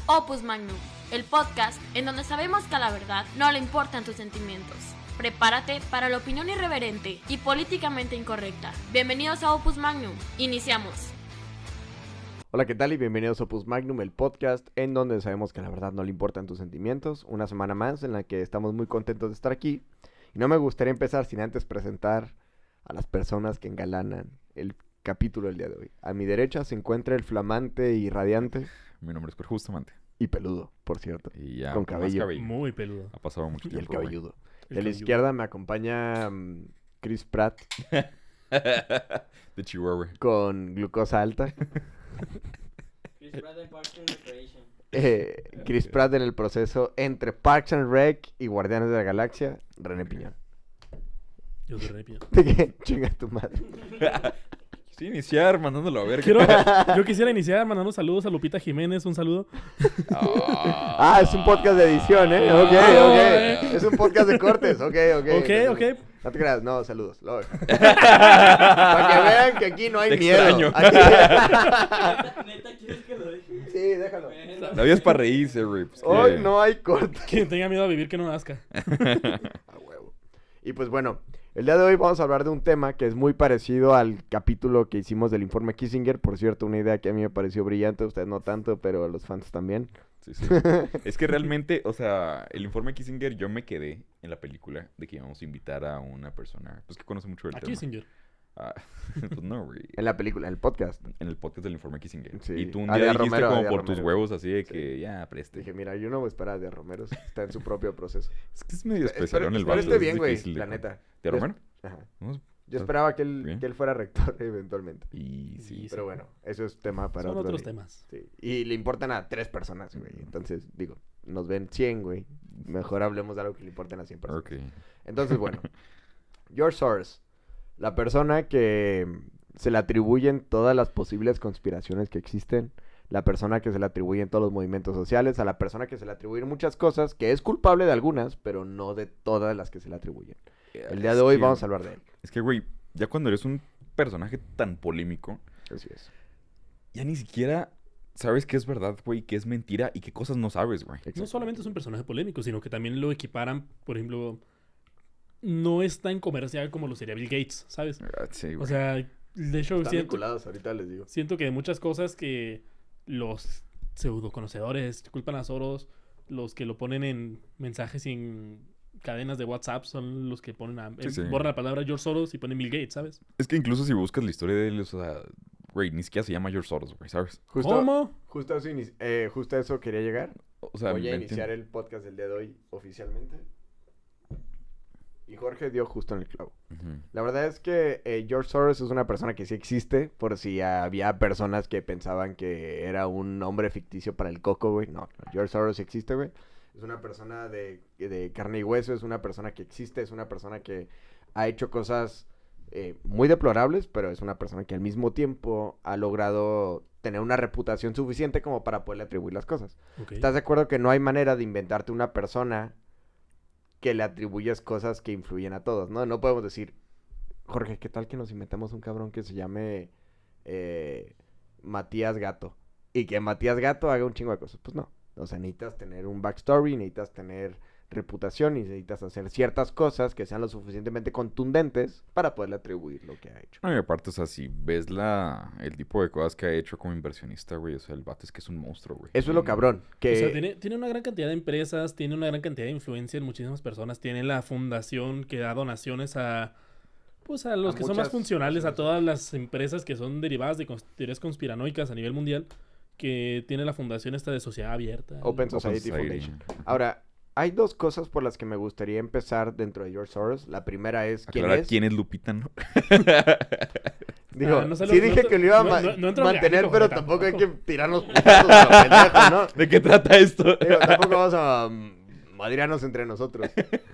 Opus Magnum, el podcast en donde sabemos que a la verdad no le importan tus sentimientos. Prepárate para la opinión irreverente y políticamente incorrecta. Bienvenidos a Opus Magnum. Iniciamos. Hola, ¿qué tal? Y bienvenidos a Opus Magnum, el podcast en donde sabemos que a la verdad no le importan tus sentimientos. Una semana más en la que estamos muy contentos de estar aquí. Y no me gustaría empezar sin antes presentar a las personas que engalanan el capítulo del día de hoy. A mi derecha se encuentra el flamante y radiante. Mi nombre es Justamente. Y peludo, por cierto. Y ya, con más cabello. Muy peludo. Ha pasado mucho Y tiempo. el cabelludo. El De la cabelludo. izquierda me acompaña Chris Pratt De Chihuahua. con glucosa alta. Chris Pratt en Parks and Recreation. Chris Pratt en el proceso entre Parks and Rec y Guardianes de la Galaxia. René Piñón. Yo soy Repio. ¿De qué? Chinga tu madre. Sí, iniciar mandándolo a ver. Yo quisiera iniciar mandando saludos a Lupita Jiménez. Un saludo. Ah, es un podcast de edición, ¿eh? Ok. Es un podcast de cortes. Ok. Ok. No te creas, no, saludos. Para que vean que aquí no hay Te miedo. extraño. ¿Neta quieres que lo deje? Sí, déjalo. Bueno. La vida es para reírse, güey. Pues, Hoy no hay corte. Quien tenga miedo a vivir que no nazca. A huevo. Y pues bueno, el día de hoy vamos a hablar de un tema que es muy parecido al capítulo que hicimos del informe Kissinger. Por cierto, una idea que a mí me pareció brillante, a ustedes no tanto, pero a los fans también. Sí. Es que realmente, o sea, el informe Kissinger, yo me quedé en la película de que íbamos a invitar a una persona, pues que conoce mucho el A tema. Kissinger. Ah, pues no, güey. En la película, en el podcast. En el podcast del informe Kissinger. Sí. Y tú un A día Díaz dijiste Romero, a como Díaz por tus Romero. huevos así de Sí. que ya preste. Dije, mira, yo no voy a esperar a De Romero, está en su propio proceso. Es que es medio especial Espero en el espero vato. esté es bien, güey, difícil de la con- neta. ¿De Romero? Ajá. Vamos. Yo esperaba que Bien. él fuera rector eventualmente. Y sí. Sí. Pero bueno, eso es tema para Son otro otros día. temas. Sí. Y le importan a 3 personas, güey. Entonces, digo, nos ven 100, güey. Mejor hablemos de algo que le importen a 100 personas. Ok. Entonces, bueno. George Soros, la persona que se le atribuyen todas las posibles conspiraciones que existen, la persona que se le atribuyen todos los movimientos sociales, a la persona que se le atribuyen muchas cosas, que es culpable de algunas, pero no de todas las que se le atribuyen. El día de hoy vamos a hablar de él. Es que, güey, ya cuando eres un personaje tan polémico, Así es. ya ni siquiera sabes qué es verdad, güey, qué es mentira y qué cosas no sabes, güey. No solamente es un personaje polémico, sino que también lo equiparan, por ejemplo, no es tan comercial como lo sería Bill Gates, ¿sabes? Sí, O güey. sea, de hecho, Están vinculados, ahorita les digo. siento que hay muchas cosas que los pseudo conocedores culpan a Soros, los que lo ponen en mensajes y en cadenas de WhatsApp son los que ponen Sí. borran la palabra George Soros y ponen Bill Gates, ¿sabes? Es que incluso si buscas la historia de él, o sea, güey, ni siquiera se llama George Soros, güey, ¿sabes? ¿Cómo? Justo a eso quería llegar. O sea, Voy a me iniciar entiendo. el podcast del día de hoy oficialmente. Y Jorge dio justo en el clavo. Ujú. La verdad es que George Soros es una persona que sí existe, por si había personas que pensaban que era un nombre ficticio para el coco, güey. No, George Soros existe, güey. Es una persona de carne y hueso, es una persona que existe, es una persona que ha hecho cosas muy deplorables, pero es una persona que al mismo tiempo ha logrado tener una reputación suficiente como para poderle atribuir las cosas. Ok. ¿Estás de acuerdo que no hay manera de inventarte una persona que le atribuyas cosas que influyen a todos, ¿no? No podemos decir, Jorge, ¿qué tal que nos inventamos un cabrón que se llame Matías Gato? Y que Matías Gato haga un chingo de cosas. Pues no. O sea, necesitas tener un backstory, necesitas tener reputación y necesitas hacer ciertas cosas que sean lo suficientemente contundentes para poderle atribuir lo que ha hecho. No, y aparte, o sea, si ves el tipo de cosas que ha hecho como inversionista, güey, o sea, el vato es que es un monstruo, güey. Eso es lo cabrón. Que O sea, tiene una gran cantidad de empresas, tiene una gran cantidad de influencia en muchísimas personas. Tiene la fundación que da donaciones a los A que son más muchas funcionales, a personas. todas las empresas que son derivadas de teorías conspiranoicas a nivel mundial, que tiene la fundación esta de sociedad abierta. Open Open Society Foundation. Ahora, hay dos cosas por las que me gustaría empezar dentro de George Soros. La primera es ¿quién Aclarar es? quién es Lupita, ¿no? Digo, No se lo- sí no dije te- que lo iba a no entra mantener, orgánico, pero güey, tampoco hay que tampoco. tirarnos putazos a lo pendejo, ¿no? ¿De qué trata esto? Digo, tampoco vamos a madrearnos entre nosotros.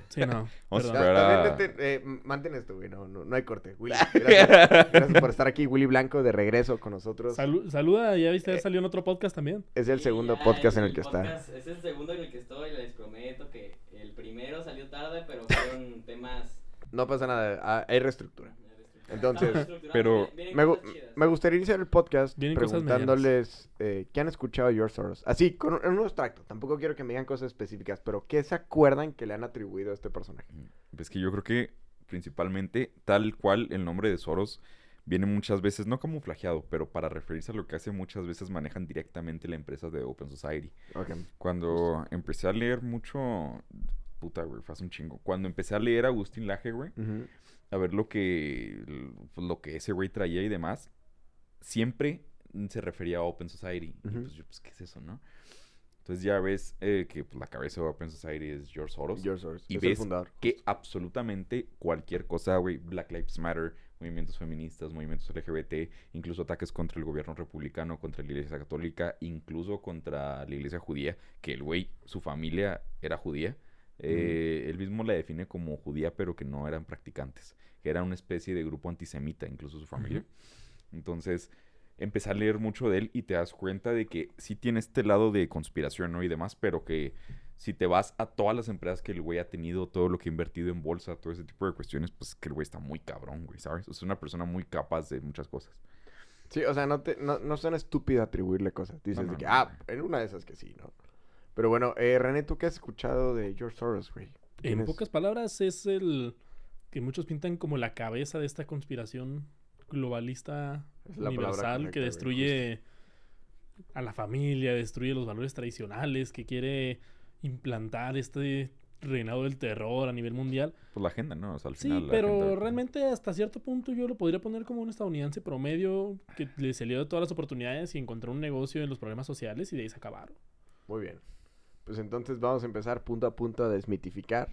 Sí, no. Vamos a perdón. esperar a- También mantén esto, güey, no hay corte. Willy, gracias por estar aquí. Willy Blanco de regreso con nosotros. Saluda, ya viste, salió en otro podcast también. Es el Sí, segundo ya, podcast en el que está. podcast- Es el segundo en el que estoy. Les prometo que el primero salió tarde, pero fueron temas. No pasa nada, hay reestructura. Entonces, pero me gustaría iniciar el podcast Vienen cosas preguntándoles ¿qué han escuchado de George Soros? Así, en un abstracto. Tampoco quiero que me digan cosas específicas, pero ¿qué se acuerdan que le han atribuido a este personaje? Es que yo creo que principalmente tal cual el nombre de Soros viene muchas veces, no camuflajeado, pero para referirse a lo que hace muchas veces manejan directamente la empresa de Open Society. Ok. Cuando empecé a leer mucho... Puta, güey, fue hace un chingo. Cuando empecé a leer a Agustín Laje, güey, Ujú. a ver lo que ese güey traía y demás, siempre se refería a Open Society. Y Ujú. pues yo, pues, ¿qué es eso, no? Entonces ya ves que pues, la cabeza de Open Society es George Soros. George Soros. Y es el ves fundador. que absolutamente cualquier cosa, güey, Black Lives Matter, movimientos feministas, movimientos LGBT, incluso ataques contra el gobierno republicano, contra la iglesia católica, incluso contra la iglesia judía, que el güey, su familia era judía. Él mismo la define como judía, pero que no eran practicantes, que era una especie de grupo antisemita, incluso su familia. Entonces, empecé a leer mucho de él y te das cuenta de que sí tiene este lado de conspiración, ¿no? Y demás, pero que si te vas a todas las empresas que el güey ha tenido, todo lo que ha invertido en bolsa, todo ese tipo de cuestiones, pues que el güey está muy cabrón, güey, ¿sabes? Es una persona muy capaz de muchas cosas. Sí, o sea, no suena estúpido atribuirle cosas. Dices No, de que, no, no. en una de esas que sí, ¿no? Pero bueno, René, ¿tú qué has escuchado de George Soros, güey? En ¿Tienes- pocas palabras, es el que muchos pintan como la cabeza de esta conspiración globalista Es la palabra universal correcta, que güey, destruye a la familia, destruye los valores tradicionales, que quiere implantar este reinado del terror a nivel mundial. Pues la agenda, ¿no? O sea, al Sí, final la pero agenda- realmente hasta cierto punto yo lo podría poner como un estadounidense promedio que le salió de todas las oportunidades y encontró un negocio en los problemas sociales y de ahí se acabaron. Muy bien. Pues entonces vamos a empezar punto a punto a desmitificar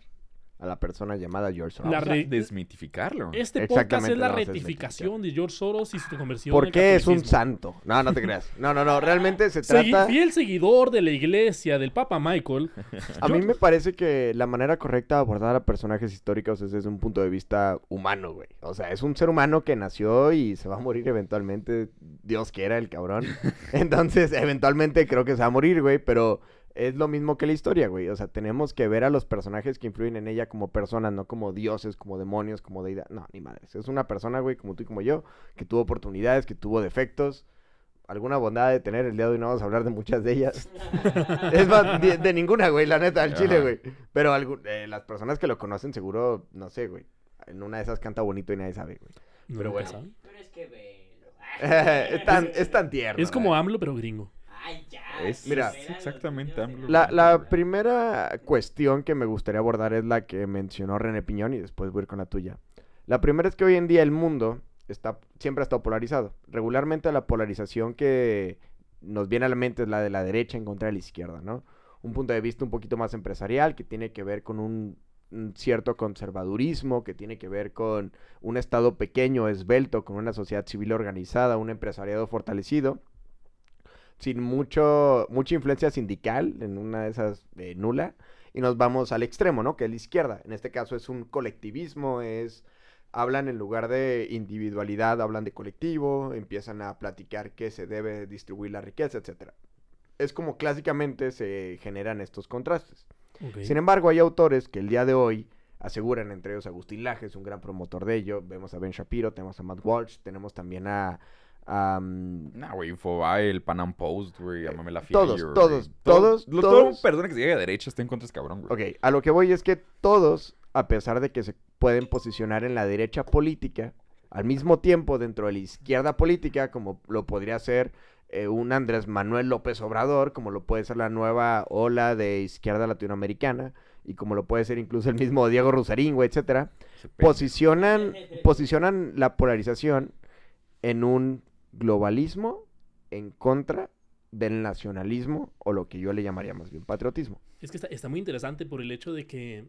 a la persona llamada George Soros. La Vamos a re- desmitificarlo. Este podcast Exactamente, es la vamos a rectificación de George Soros y su conversión ¿Por al qué es un catolicismo. santo? No te creas. No, realmente se Segui- trata... Fiel seguidor de la iglesia del Papa Michael. A mí me parece que la manera correcta de abordar a personajes históricos es desde un punto de vista humano, güey. O sea, es un ser humano que nació y se va a morir eventualmente. Dios quiera, el cabrón. Entonces, eventualmente creo que se va a morir, güey, pero es lo mismo que la historia, güey. O sea, tenemos que ver a los personajes que influyen en ella como personas, no como dioses, como demonios, como deidad. No, ni madres. Es una persona, güey, como tú y como yo, que tuvo oportunidades, que tuvo defectos. Alguna bondad de tener el día de hoy, no vamos a hablar de muchas de ellas. Es más, de ninguna, güey, la neta, al chile, Ajá. güey. Pero las personas que lo conocen seguro, no sé, güey. En una de esas canta bonito y nadie sabe, güey. No, Pero bueno. ¿sabes? Tú eres que velo. Es tan tierno. Es como güey. AMLO, pero gringo. Ay, ya. Mira, es exactamente AMLO. La primera cuestión que me gustaría abordar es la que mencionó René Piñón y después voy a ir con la tuya. La primera es que hoy en día el mundo siempre ha estado polarizado. Regularmente la polarización que nos viene a la mente es la de la derecha en contra de la izquierda, ¿no? Un punto de vista un poquito más empresarial que tiene que ver con un cierto conservadurismo, que tiene que ver con un estado pequeño, esbelto, con una sociedad civil organizada, un empresariado fortalecido, sin mucha influencia sindical, en una de esas nula, y nos vamos al extremo, ¿no? Que es la izquierda. En este caso es un colectivismo, hablan en lugar de individualidad, hablan de colectivo, empiezan a platicar que se debe distribuir la riqueza, etcétera. Es como clásicamente se generan estos contrastes. Ok. Sin embargo, hay autores que el día de hoy aseguran, entre ellos Agustín Laje, es un gran promotor de ello. Vemos a Ben Shapiro, tenemos a Matt Walsh, tenemos también a Nah, güey, Infobae, el Pan Am Post, güey, llámame la todos, Figure, todos, güey. todos, Todo todos. persona que se llegue a derecha está en contra de ese cabrón, güey. Ok, a lo que voy es que todos, a pesar de que se pueden posicionar en la derecha política, al mismo tiempo dentro de la izquierda política, como lo podría ser un Andrés Manuel López Obrador, como lo puede ser la nueva ola de izquierda latinoamericana, y como lo puede ser incluso el mismo Diego Rusarín, güey, etcétera, Ese pendejo. posicionan la polarización en un globalismo en contra del nacionalismo, o lo que yo le llamaría más bien patriotismo. Es que está muy interesante por el hecho de que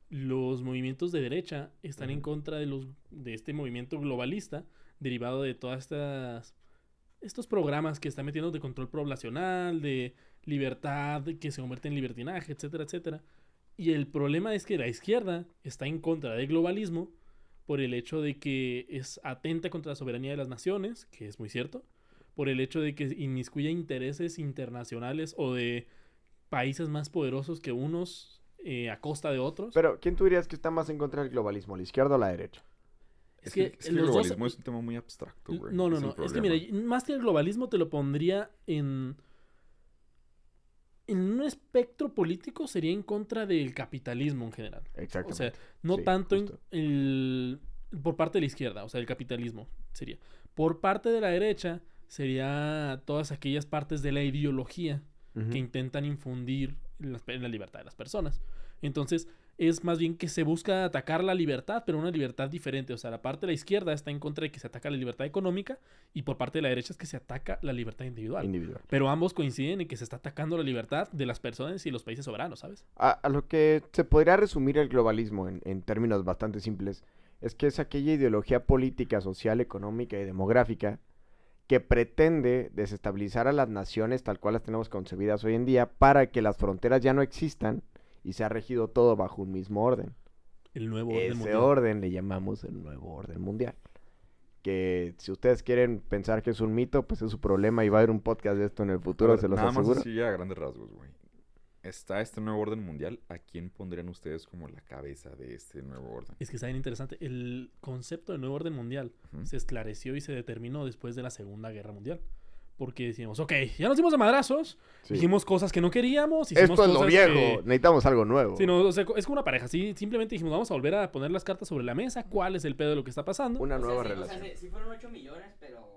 los movimientos de derecha están en contra de este movimiento globalista derivado de todas estos programas que están metiendo de control poblacional, de libertad, que se convierte en libertinaje, etcétera, etcétera. Y el problema es que la izquierda está en contra del globalismo por el hecho de que es atenta contra la soberanía de las naciones, que es muy cierto, por el hecho de que inmiscuye intereses internacionales o de países más poderosos que unos a costa de otros. Pero, ¿quién tú dirías que está más en contra del globalismo, la izquierda o la derecha? Es que el los dos- globalismo es un tema muy abstracto, güey. No, Ese el es que problema. mira, más que el globalismo te lo pondría en un espectro político, sería en contra del capitalismo en general. O Exactamente. sea, no Sí, tanto justo. por parte de la izquierda, o sea, el capitalismo sería. Por parte de la derecha sería todas aquellas partes de la ideología Ujú. que intentan infundir en la libertad de las personas. Entonces, es más bien que se busca atacar la libertad, pero una libertad diferente. O sea, la parte de la izquierda está en contra de que se ataca la libertad económica y por parte de la derecha es que se ataca la libertad individual. Individual. Pero ambos coinciden en que se está atacando la libertad de las personas y los países soberanos, ¿sabes? A lo que se podría resumir el globalismo en términos bastante simples es que es aquella ideología política, social, económica y demográfica que pretende desestabilizar a las naciones tal cual las tenemos concebidas hoy en día para que las fronteras ya no existan y se ha regido todo bajo un mismo orden. El nuevo orden Ese mundial. orden le llamamos el nuevo orden mundial. Que si ustedes quieren pensar que es un mito, pues es su problema y va a haber un podcast de esto en el futuro, A ver, se los nada aseguro. más así a grandes rasgos, güey. Está este nuevo orden mundial. ¿A quién pondrían ustedes como la cabeza de este nuevo orden? Es que está bien interesante. El concepto de nuevo orden mundial Ujú. se esclareció y se determinó después de la Segunda Guerra Mundial. Porque decimos, ok, ya nos dimos de madrazos, Sí. dijimos cosas que no queríamos, hicimos Esto es lo cosas viejo, que- necesitamos algo nuevo. Sí, no, o sea, es como una pareja, ¿sí? Simplemente dijimos, vamos a volver a poner las cartas sobre la mesa, cuál es el pedo de lo que está pasando. Una O sea, nueva sí, relación. O sea, sí fueron 8 millones, pero...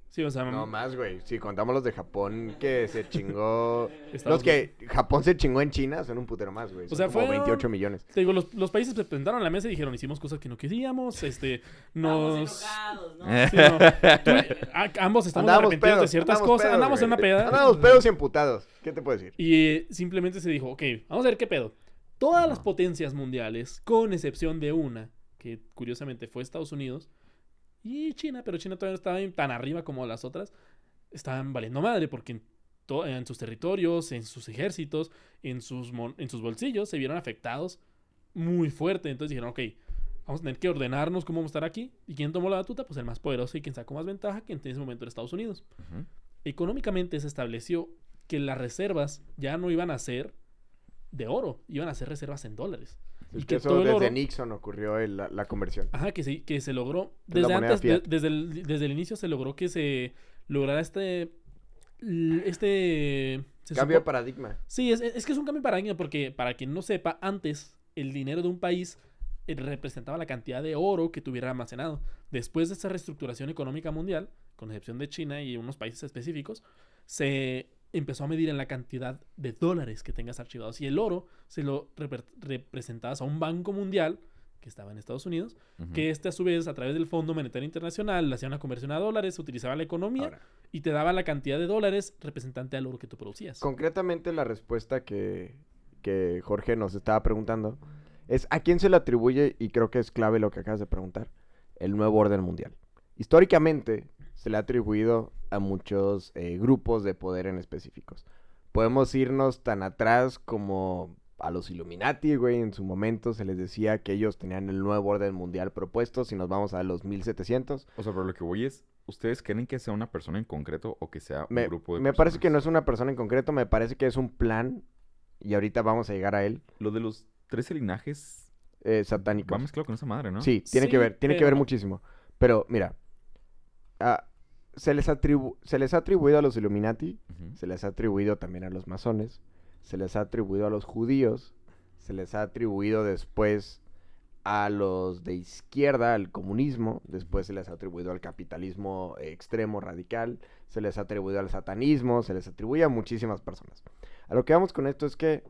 Sí, o sea, No más, güey. Si contamos los de Japón que se chingó. Estados Los que Japón se chingó en China son un putero más, güey. O Son sea, como fueron- 28 millones. Te digo, los países se presentaron a la mesa y dijeron, hicimos cosas que no queríamos, Estábamos nos... enojados, ¿no? Sí, no. Ambos estamos arrepentidos de ciertas cosas, pedos, andamos en una güey. peda. Andamos pedos y emputados. ¿Qué te puedo decir? Y simplemente se dijo, ok, vamos a ver qué pedo. Todas las potencias mundiales, con excepción de una, que curiosamente fue Estados Unidos y China, pero China todavía no estaba tan arriba como las otras, estaban valiendo madre porque en sus territorios, en sus ejércitos, en sus bolsillos se vieron afectados muy fuerte. Entonces dijeron, ok, vamos a tener que ordenarnos cómo vamos a estar aquí. ¿Y quién tomó la batuta? Pues el más poderoso y quien sacó más ventaja, que en ese momento era Estados Unidos. Ujú. Económicamente se estableció que las reservas ya no iban a ser de oro, iban a ser reservas en dólares. Es Y que que eso todo el desde oro- Nixon ocurrió la conversión. Ajá, que se logró. Es la Desde moneda antes, fiat. desde el inicio se logró que se lograra se Cambio de supo- paradigma. Sí, es que es un cambio de paradigma porque, para quien no sepa, antes el dinero de un país representaba la cantidad de oro que tuviera almacenado. Después de esta reestructuración económica mundial, con excepción de China y unos países específicos, se empezó a medir en la cantidad de dólares que tengas archivados. Y el oro se lo representabas a un banco mundial que estaba en Estados Unidos, Ujú. que a su vez, a través del Fondo Monetario Internacional, le hacía una conversión a dólares, utilizaba la economía Ahora, y te daba la cantidad de dólares representante al oro que tú producías. concretamente la respuesta que Jorge nos estaba preguntando es ¿a quién se le atribuye? Y creo que es clave lo que acabas de preguntar. El nuevo orden mundial. Históricamente se le ha atribuido a muchos grupos de poder en específicos. Podemos irnos tan atrás como a los Illuminati, güey. En su momento se les decía que ellos tenían el nuevo orden mundial propuesto. Si nos vamos a los 1700. O sea, pero lo que voy es, ¿ustedes creen que sea una persona en concreto o que sea un Me, grupo de me parece que no personas? es una persona en concreto. Me parece que es un plan. Y ahorita vamos a llegar a él. Lo de los 13 linajes Satánicos. va mezclado con esa madre, ¿no? Sí, tiene que Sí, ver, tiene que pero ver no. muchísimo. Pero mira, se les ha atribuido a los Illuminati, Ujú. se les ha atribuido también a los masones, se les ha atribuido a los judíos, se les ha atribuido después a los de izquierda, al comunismo, después se les ha atribuido al capitalismo extremo radical, se les ha atribuido al satanismo, se les atribuye a muchísimas personas. A lo que vamos con esto es que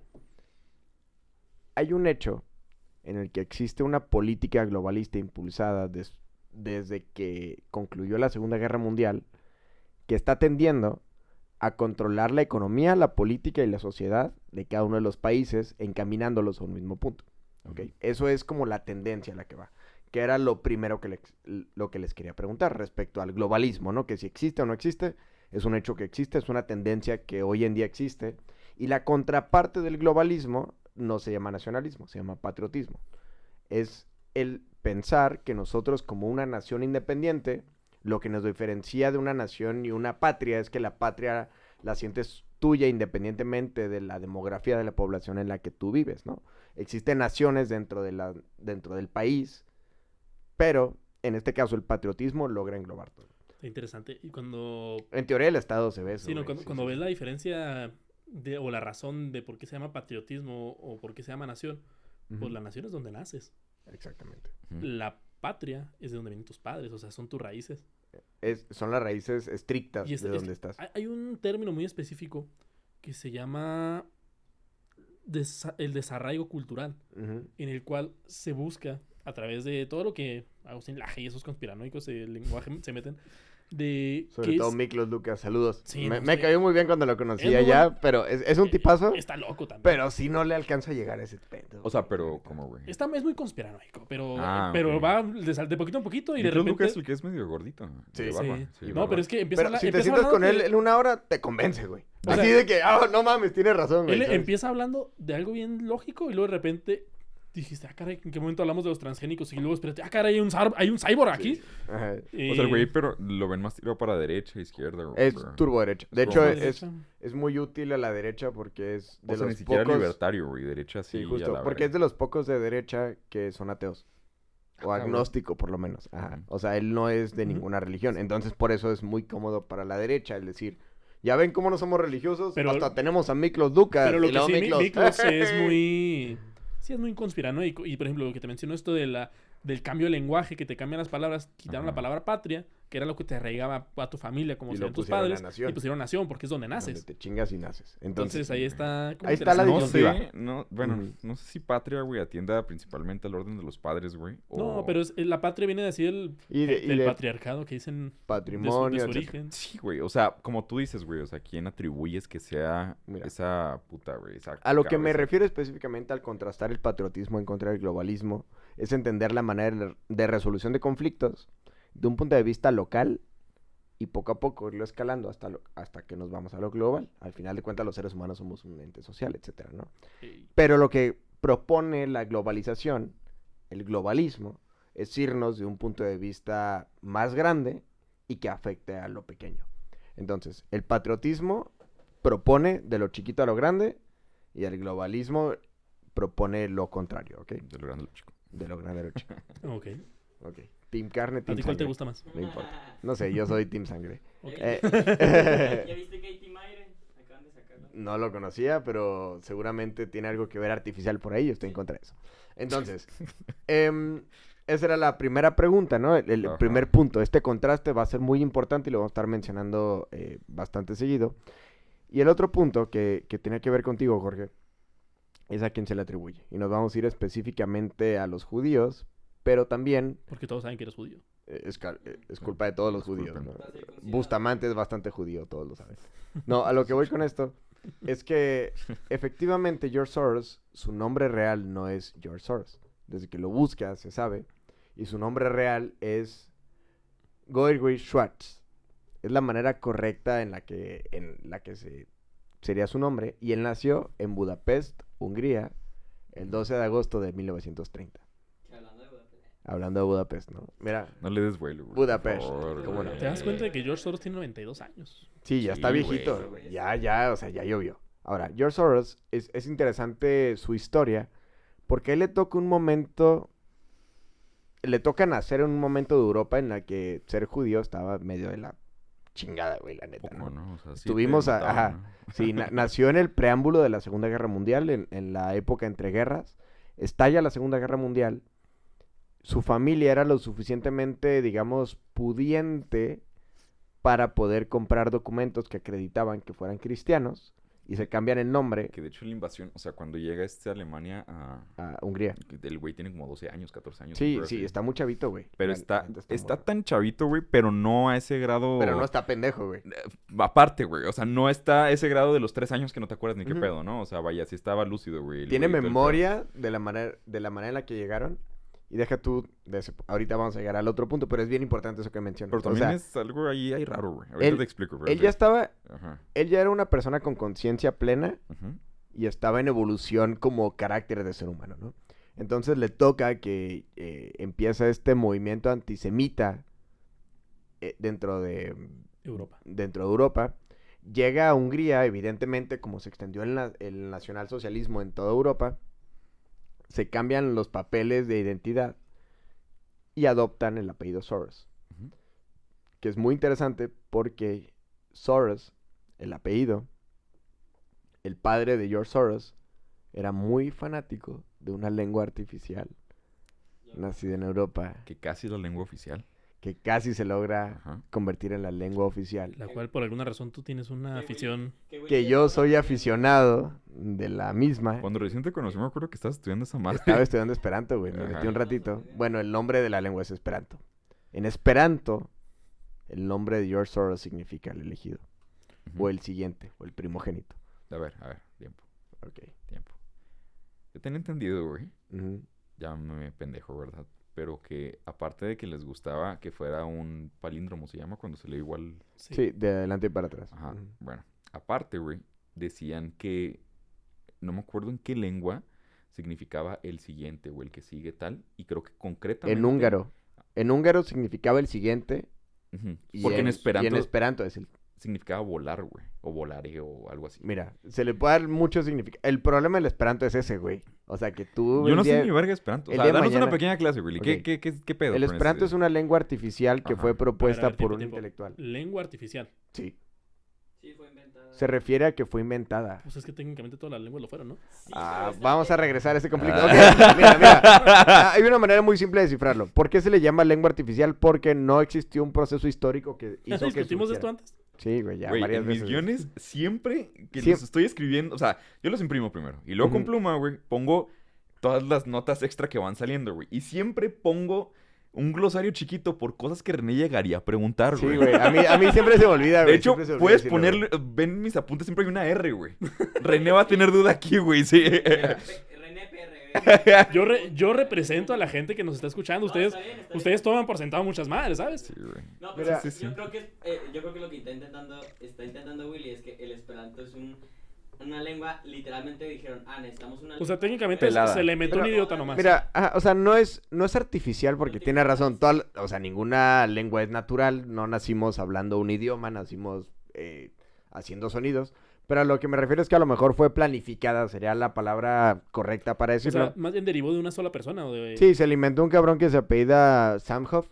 hay un hecho en el que existe una política globalista impulsada desde que concluyó la Segunda Guerra Mundial, que está tendiendo a controlar la economía, la política y la sociedad de cada uno de los países, encaminándolos a un mismo punto. ¿Ok? Ujú. Eso es como la tendencia a la que va. Que era lo primero lo que les quería preguntar respecto al globalismo, ¿no? Que si existe o no existe, es un hecho que existe, es una tendencia que hoy en día existe. Y la contraparte del globalismo no se llama nacionalismo, se llama patriotismo. Es el pensar que nosotros como una nación independiente, lo que nos diferencia de una nación y una patria es que la patria la sientes tuya independientemente de la demografía de la población en la que tú vives, ¿no? Existen naciones dentro del país, pero en este caso el patriotismo, logra englobar todo. Está interesante. Y cuando... En teoría el Estado se ve eso. Sí, no, güey, cuando ves la diferencia o la razón de por qué se llama patriotismo o por qué se llama nación, pues la nación es donde naces. Exactamente. La patria es de donde vienen tus padres, o sea, son tus raíces. Son las raíces estrictas Y de donde estás. Hay un término muy específico que se llama el desarraigo cultural, Ujú. en el cual se busca, a través de todo lo que Agustín Laje y esos conspiranoicos del lenguaje se meten, de Sobre qué todo es... Miklos Lucas, saludos. Sí, me no me sé. cayó muy bien cuando lo conocía muy ya, bueno. pero es un tipazo, Está loco también. pero sí no le alcanza a llegar a ese pedo. O sea, pero, ¿cómo, güey? Es muy conspiranoico, pero, Ah, pero ok. va de poquito en poquito y de Miklos repente... Lucas, el que es medio gordito. Sí, de sí. barba, Sí. de No, barba. pero es que empieza a Pero hablar... si te empieza sientas con hablando él en una hora, te convence, güey. O Así sea, de que, no mames, tienes razón, güey. Él ¿sabes? empieza hablando de algo bien lógico y luego de repente dijiste, caray, ¿en qué momento hablamos de los transgénicos? Y luego, espérate, caray, hay un cyborg aquí. Ajá. O sea, el güey, pero lo ven más tirado para derecha, izquierda, güey. Es pero- turbo derecha. De Es hecho, turbo es muy útil a la derecha porque es de O sea, los ni siquiera pocos... libertario, güey. Derecha sí, Sí, a justo. la Porque es verga. de los pocos de derecha que son ateos. O cabrón. agnóstico, por lo menos. Ajá. Ujú. O sea, él no es de Ujú. ninguna religión. Entonces, por eso es muy cómodo para la derecha. Es decir, ya ven cómo no somos religiosos. Pero- Hasta tenemos a Miklos Lucas. Pero lo y que luego sí, Miklos. Miklos es muy... Sí, es muy conspiranoico. Y, por ejemplo, lo que te menciono esto del cambio de lenguaje, que te cambian las palabras, quitaron la Ajá. palabra patria, que era lo que te arraigaba a tu familia, como Y serían lo tus pusieron a padres, nación. y pusieron nación, porque es donde Donde naces. te chingas y naces. Entonces, ahí está... como ahí está la No disyuntiva. sé, bueno, Ujú. no sé si Patria, güey, atienda principalmente al orden de los padres, güey. No, pero la patria viene de así Y del de patriarcado que dicen patrimonio, de su etcétera. origen. Sí, güey, o sea, como tú dices, güey, o sea, ¿quién atribuyes que sea Mira. esa puta, güey? Esa A lo que me cabeza? refiero específicamente al contrastar el patriotismo en contra del globalismo es entender la manera de resolución de conflictos de un punto de vista local y poco a poco irlo escalando hasta que nos vamos a lo global. Al final de cuentas los seres humanos somos un ente social, etcétera, ¿no? Pero lo que propone la globalización, el globalismo, es irnos de un punto de vista más grande y que afecte a lo pequeño. Entonces, el patriotismo propone de lo chiquito a lo grande y el globalismo propone lo contrario, ¿ok? De lo grande a lo chico. De lo grande a lo chico. Ok. Ok. Team carne, ¿A team ti cuál te sangre. gusta más? No importa. No sé, yo soy team sangre. Ok. ¿Ya viste Katie Mayre? Acaban de sacarlo. No lo conocía, pero seguramente tiene algo que ver artificial por ahí. Yo estoy en contra de eso. Entonces, esa era la primera pregunta, ¿no? El Ajá. primer punto. Este contraste va a ser muy importante y lo vamos a estar mencionando bastante seguido. Y el otro punto que tiene que ver contigo, Jorge, es a quién se le atribuye. Y nos vamos a ir específicamente a los judíos, pero también Porque todos saben que eres judío. es culpa de todos los judíos, Disculpen. ¿no? Está circuncidado. Bustamante es bastante judío, todos lo saben. No, a lo que voy con esto es que efectivamente George Soros, su nombre real no es George Soros. Desde que lo buscas se sabe. Y su nombre real es Goergui Schwartz. Es la manera correcta en la que sería su nombre. Y él nació en Budapest, Hungría, el 12 de agosto de 1930. Que hablando de Budapest. Hablando de Budapest, ¿no? Mira, No le des vuelo, güey. Budapest, por favor, ¿cómo no? güey. ¿Te das cuenta de que George Soros tiene 92 años? sí, ya está Sí, viejito, güey. güey. Ya, o sea, ya llovió. Ahora, George Soros, es interesante su historia, porque a él le toca un momento, le toca nacer en un momento de Europa en la que ser judío estaba medio de la chingada, güey, la neta, Poco, ¿no? ¿no? O sea, sí Estuvimos te a- mataban, ajá. ¿no? Sí, nació en el preámbulo de la Segunda Guerra Mundial, en la época entre guerras. Estalla la Segunda Guerra Mundial. Su familia era lo suficientemente, digamos, pudiente para poder comprar documentos que acreditaban que fueran cristianos y se cambian el nombre Que de hecho la invasión, o sea, cuando llega a Alemania, a Hungría. el güey tiene como 12 años, 14 años. Sí, creo, sí, así. está muy chavito, güey. Pero La está neta está muy- tan chavito, güey, pero no a ese grado... Pero no está pendejo, güey. Aparte, güey, o sea, no está a ese grado de los 3 años que no te acuerdas ni qué Ujú. pedo, ¿no? O sea, vaya, sí estaba lúcido, güey. el Tiene güey y todo el memoria de la manera en la que llegaron. Y deja tú, ahorita vamos a llegar al otro punto, pero es bien importante eso que mencionas. Pero O también sea, es algo ahí raro, güey. Ahorita él- te explico, pero él sí. ya estaba, Ajá. él ya era una persona con conciencia plena Ujú. y estaba en evolución como carácter de ser humano, ¿no? Entonces le toca que empieza este movimiento antisemita dentro de Europa. Llega a Hungría, evidentemente, como se extendió el nacionalsocialismo en toda Europa, se cambian los papeles de identidad y adoptan el apellido Soros. Ujú. Que es muy interesante porque Soros, el apellido, el padre de George Soros, era muy fanático de una lengua artificial nacida en Europa Que casi es la lengua oficial. que casi se logra Ajá. convertir en la lengua oficial. La cual por alguna razón tú tienes una afición. Que yo soy aficionado de la misma. Cuando recién te conocí, me acuerdo que estabas estudiando esa madre. Estaba estudiando Esperanto, güey. Me Ajá. metí un ratito. Bueno, el nombre de la lengua es Esperanto. En Esperanto, el nombre de George Soros significa el elegido. Ujú. O el siguiente, o el primogénito. A ver, tiempo. Ok. Yo tenía entendido, güey. Ujú. Ya me pendejo, ¿verdad? Pero que aparte de que les gustaba que fuera un palíndromo, se llama cuando se lee igual. Sí, de adelante y para atrás. Ajá. Ujú. Bueno, aparte, güey, decían que no me acuerdo en qué lengua significaba el siguiente o el que sigue tal. Y creo que concretamente. En húngaro. En húngaro significaba el siguiente. Ujú. Y Porque en y esperanto en Esperanto es el... significaba volar, güey. O volare o algo así. Mira, se le puede dar mucho significado. El problema del Esperanto es ese, güey. O sea, que tú... Yo el no sé día- ni verga esperanto. O el sea, día de danos una mañana- pequeña clase, güey. Ok. ¿Qué pedo? El con Esperanto ese? es una lengua artificial que Ajá. fue propuesta A ver, por tiempo, un tiempo. intelectual. Lengua artificial. Sí. Sí, fue inventada. Se refiere a que fue inventada. Pues es que técnicamente todas las lenguas lo fueron, ¿no? Sí, Ah, pero esta- vamos a regresar a ese conflicto. Ah. Ok, mira. Ah, hay una manera muy simple de descifrarlo. ¿Por qué se le llama lengua artificial? Porque no existió un proceso histórico que hizo que ¿Discutimos esto surgiera. antes? Sí, güey, ya Güey, varias en mis veces. guiones, siempre que Siem- los estoy escribiendo, o sea, yo los imprimo primero. Y luego con Ujú. pluma, güey, pongo todas las notas extra que van saliendo, güey. Y siempre pongo un glosario chiquito por cosas que René llegaría a preguntar, Sí, güey. güey. A mí siempre se me olvida, De güey. hecho, siempre se me olvida puedes decirlo, güey. ponerle, ven mis apuntes, siempre hay una R, güey. René va a tener duda aquí, güey, sí. René PR, Yo represento a la gente que nos está escuchando. Ustedes, está bien. ustedes toman por sentado muchas madres, ¿sabes? Sí, güey. No, pero Mira. Sí, sí. yo creo que lo que está intentando Willy es que el esperanto es una lengua, literalmente dijeron, necesitamos una O sea, técnicamente Pelada. se le metió un Pero- idiota nomás. Mira, o sea, no es artificial porque No tiene tiene razón. razón. O sea, ninguna lengua es natural. No nacimos hablando un idioma, nacimos haciendo sonidos. Pero a lo que me refiero es que a lo mejor fue planificada, sería la palabra correcta para O decirlo. sea, más bien derivó de una sola persona. O de... Sí, se le inventó un cabrón que se apellida Samhoff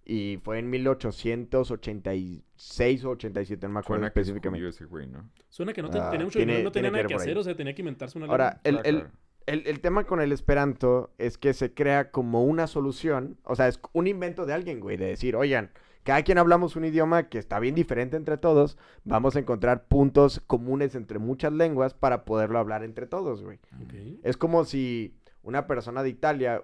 y fue en 1886 o 87, no me acuerdo Suena que es específicamente. judío ese güey, ¿no? Suena que no Ah, tenía mucho tiene- dinero, no tenía tiene nada que que ver por hacer, ahí. o sea, tenía que inventarse una Ahora, lengua. Claro. el tema con el Esperanto es que se crea como una solución, o sea, es un invento de alguien, güey, de decir, oigan, cada quien hablamos un idioma que está bien diferente entre todos, vamos a encontrar puntos comunes entre muchas lenguas para poderlo hablar entre todos, güey. Ok. Es como si una persona de Italia,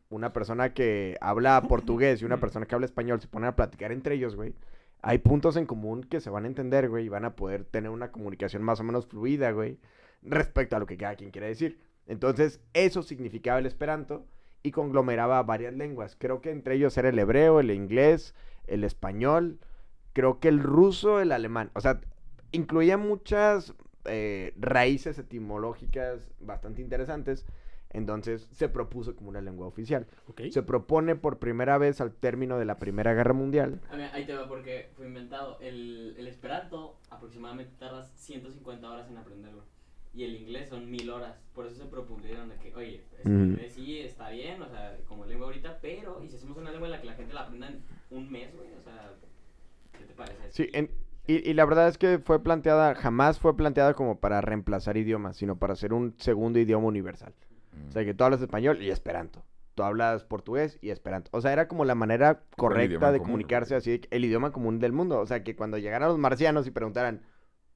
una persona que habla portugués y una persona que habla español se ponen a platicar entre ellos, güey. Hay puntos en común que se van a entender, güey, y van a poder tener una comunicación más o menos fluida, güey, respecto a lo que cada quien quiere decir. Entonces, eso significaba el Esperanto y conglomeraba varias lenguas. Creo que entre ellos era el hebreo, el inglés, el español, creo que el ruso, el alemán. O sea, incluía muchas raíces etimológicas bastante interesantes. Entonces se propuso como una lengua oficial. Ok. Se propone por primera vez al término de la Primera Guerra Mundial. Ahí te va porque fue inventado. El esperanto aproximadamente tardas 150 horas en aprenderlo. Y el inglés son 1000 horas. Por eso se propusieron de que, oye, el Ujú. inglés sí está bien, o sea, como lengua ahorita, pero ¿y si hacemos una lengua en la que la gente la aprenda en un mes, güey? O sea, ¿qué te parece? Sí, y la verdad es que jamás fue planteada como para reemplazar idiomas, sino para ser un segundo idioma universal. Mm. O sea, que tú hablas español y esperanto. Tú hablas portugués y esperanto. O sea, era como la manera correcta idioma de común, comunicarse, güey. así, el idioma común del mundo. O sea, que cuando llegaran los marcianos y preguntaran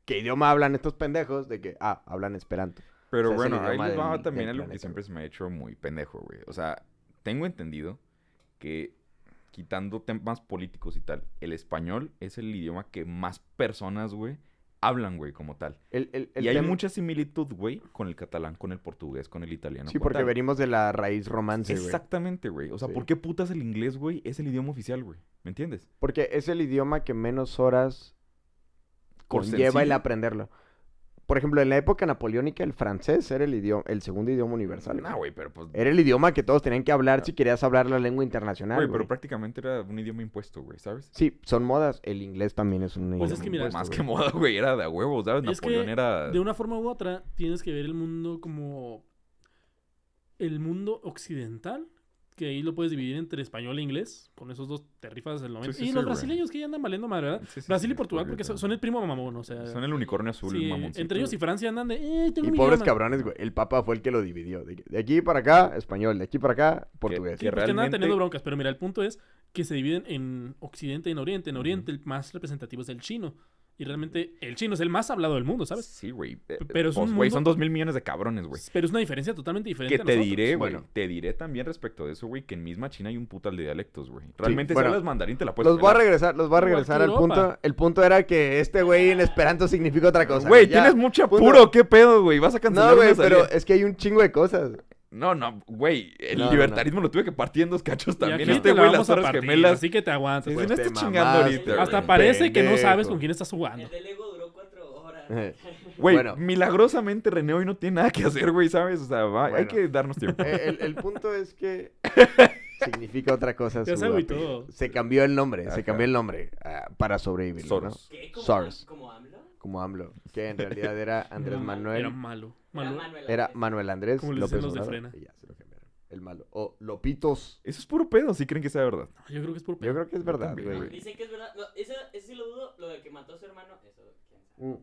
qué idioma hablan estos pendejos, de que, hablan esperanto. Pero O sea, es el bueno, ahí idioma les va del- también del algo que planeta, siempre se me ha hecho muy pendejo, güey. O sea, tengo entendido que quitando temas políticos y tal, el español es el idioma que más personas, güey, hablan, güey, como tal. El Y hay tema- mucha similitud, güey, con el catalán, con el portugués, con el italiano. Sí, como porque tal. venimos de la raíz romance, güey. Exactamente, güey. O sea, Sí. ¿por qué putas el inglés, güey, es el idioma oficial, güey? ¿Me entiendes? Porque es el idioma que menos horas Por conlleva el sencillo. aprenderlo. Por ejemplo, en la época napoleónica, el francés era el segundo idioma universal. No, güey, pero pues... Era el idioma que todos tenían que hablar si querías hablar la lengua internacional, Güey, güey. pero prácticamente era un idioma impuesto, güey, ¿sabes? Sí, son modas. El inglés también es un Pues idioma es que mira, impuesto, Más güey. que moda, güey, era de a huevos, ¿sabes? Es que Napoleón era... de una forma u otra tienes que ver el mundo como el mundo occidental que ahí lo puedes dividir entre español e inglés. Con esos dos te rifas el 90. Sí, y sí, los güey. brasileños que ya andan valiendo madre, ¿verdad? Sí, sí, Brasil sí, y Portugal porque correcto. son el primo mamón, o sea... Son el unicornio azul, sí, mamoncito. entre ellos y Francia andan de... tengo Y mi pobres idioma. cabrones, güey. El Papa fue el que lo dividió. De aquí para acá, español. De aquí para acá, portugués. Sí, pues que andan realmente- teniendo broncas. Pero mira, el punto es que se dividen en Occidente y en Oriente. En Oriente el más representativo es el chino. Y realmente el chino es el más hablado del mundo, ¿sabes? Sí, güey. Pero es un Güey, mundo- son 2.000 millones de cabrones, güey. Pero es una diferencia totalmente diferente Que a te nosotros. diré, güey. Bueno. Te diré también respecto de eso, güey, que en misma China hay un putal de dialectos, güey. Realmente bueno, si hablas mandarín te la puedes Los voy a pelar. regresar al Europa. punto. El punto era que este güey en esperanto significa otra cosa. Güey, Ya, tienes mucho punto. apuro. ¿Qué pedo, güey? Vas a cancelar No, güey, una salida. pero es que hay un chingo de cosas. No, güey. El No, no, libertarismo lo tuve que partir en dos cachos Y también. aquí Este te la güey, las vamos a Torres partir, Gemelas. así que te aguantas. Sí, güey. no Te estés chingando mamaste, ahorita, güey. Hasta güey. parece que no pendejo. sabes con quién estás jugando. El de Lego duró 4 horas. Güey, Bueno. milagrosamente René hoy no tiene nada que hacer, güey, ¿sabes? O sea, hay Bueno. que darnos tiempo. El punto es que significa otra cosa. Ya su se agüitó. apellido. Se cambió el nombre, Ajá. se cambió el nombre para sobrevivir, Soros. ¿Qué? ¿Como, Soros. ¿Como AMLO? Como AMLO, que en realidad era Andrés Manuel. Era malo. Era Malo. Manuel Era Andrés. Manuel Andrés Como le López dicen los de Obrador, Frena. y ya se lo cambiaron. El malo. O Lopitos. Eso es puro pedo, si creen que sea verdad. No, yo creo que es por Yo creo que es verdad, también, güey. güey. Dicen que es verdad. No, ese sí lo dudo. Lo de que mató a su hermano, eso, quién sabe. Mm.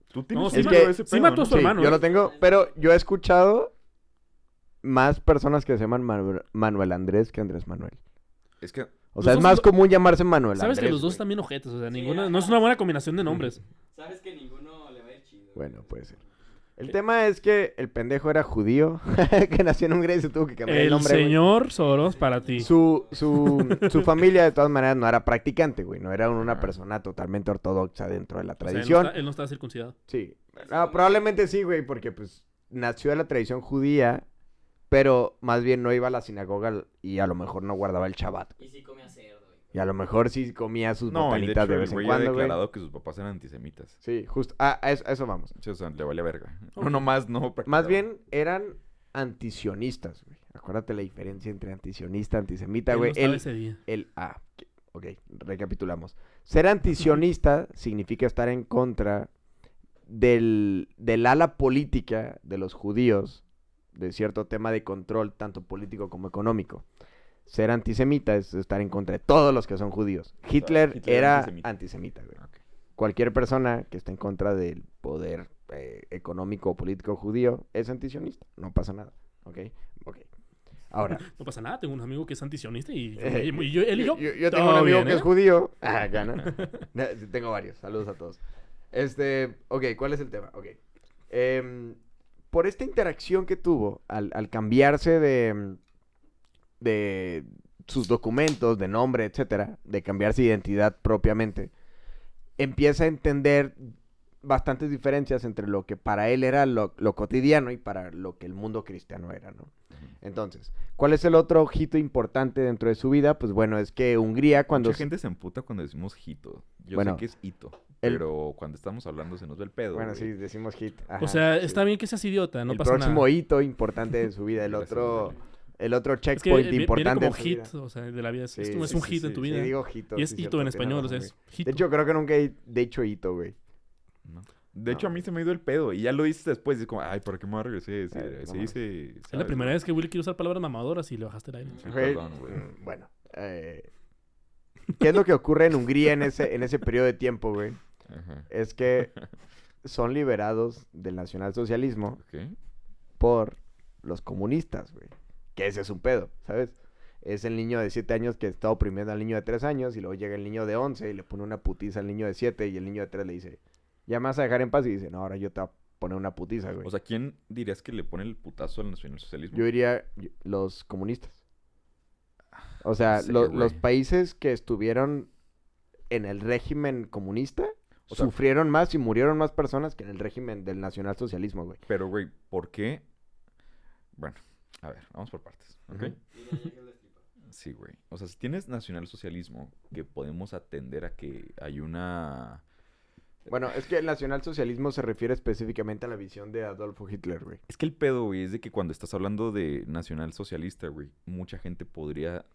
Tú tienes No, un sí, pedo ma- de ese sí pedo, mató a ¿no? su hermano, yo ¿eh? lo tengo, pero yo he escuchado más personas que se llaman Manuel Andrés que Andrés Manuel. Es que O sea, Los es dos- más común llamarse Manuel Sabes que Andrés, los dos güey. están bien ojetes, o sea, Sí, ninguna, ajá. no es una buena combinación de nombres. Sabes que ninguno le va a ir chido. Bueno, puede ser. El tema es que el pendejo era judío, que nació en Hungría y se tuvo que cambiar el El nombre, güey. señor Soros para ti. Su familia, de todas maneras, no era practicante, güey. No era una Ajá. persona totalmente ortodoxa dentro de la O sea, tradición. él no estaba circuncidado. Sí. Ah, probablemente sí, güey, porque pues nació de la tradición judía, pero más bien no iba a la sinagoga y a lo mejor no guardaba el Shabbat. Y sí comía cerdo, güey. Y a lo mejor sí comía sus no, y de botanitas hecho de el vez en güey ha cuando, güey. declarado que sus papás eran antisemitas. Sí, justo. Ah, a eso vamos. Sí, o sea, le vale verga. Ok. No, nomás no Más practicaba. bien eran antisionistas, güey. Acuérdate la diferencia entre antisionista, antisemita, Él no güey. estaba ese día. Ok, recapitulamos. Ser antisionista significa estar en contra del ala política de los judíos de cierto tema de control, tanto político como económico. Ser antisemita es estar en contra de todos los que son judíos. Hitler Hitler era era antisemita, güey. Ok. Cualquier persona que esté en contra del poder económico o político judío es antisionista. No pasa nada. ¿Ok? Ok. Ahora, No pasa nada, tengo un amigo que es antisionista y, Eh, él y yo. yo tengo un todo amigo bien, que es ¿eh? judío. Ah, acá, ¿no? Tengo varios. Saludos a todos. Ok, ¿cuál es el tema? Ok. Por esta interacción que tuvo al cambiarse de sus documentos, de nombre, etcétera, de cambiarse de identidad propiamente, empieza a entender bastantes diferencias entre lo que para él era lo cotidiano y para lo que el mundo cristiano era, ¿no? Entonces, ¿cuál es el otro hito importante dentro de su vida? Pues bueno, es que Hungría cuando... Mucha gente se emputa cuando decimos hito. Yo Bueno, sé que es hito, el- pero cuando estamos hablando se nos ve el pedo. Bueno, güey. sí, decimos hit. O ajá, sea, sí. está bien que seas idiota, no el pasa próximo nada. hito importante de su vida, Gracias, güey. el otro Es que checkpoint viene importante como en su hit, vida. o sea, de la vida. Sí, Esto es sí, un sí, hit en sí, tu Sí, vida. digo hito. Y es sí, hito cierto, en tienes español, o razón, sea, güey. es hito. De hecho, creo que nunca he dicho hito, güey. No. De hecho, No. a mí se me ha ido el pedo. Y ya lo dices después. Y es como, ay, ¿por qué me regresé a decir? No Se mames. dice... Es la primera vez que Willy quiere usar palabras mamadoras y le bajaste el aire. Sí, Güey, perdón, güey. Bueno, ¿qué es lo que ocurre en Hungría en ese periodo de tiempo, güey? Ajá. Es que son liberados del nacionalsocialismo Ok. por los comunistas, güey. Que ese es un pedo, ¿sabes? Es el niño de 7 años que está oprimiendo al niño de 3 años y luego llega el niño de 11 y le pone una putiza al niño de 7 y el niño de 3 le dice, ¿ya me vas a dejar en paz? Y dice, no, ahora yo te voy a poner una putiza, güey. O sea, ¿quién dirías que le pone el putazo al nacionalsocialismo? Yo diría los comunistas. O sea, No sé, güey. los países que estuvieron en el régimen comunista O sea- sufrieron más y murieron más personas que en el régimen del nacionalsocialismo, güey. Pero, güey, ¿por qué? Bueno, a ver, vamos por partes, ¿ok? Ujú. Y de ahí que lo destripa. Sí, güey. O sea, si tienes nacionalsocialismo, que podemos atender a que hay una... Bueno, es que el nacionalsocialismo se refiere específicamente a la visión de Adolfo Hitler, güey. Es que el pedo, güey, es de que cuando estás hablando de nacionalsocialista, güey, mucha gente podría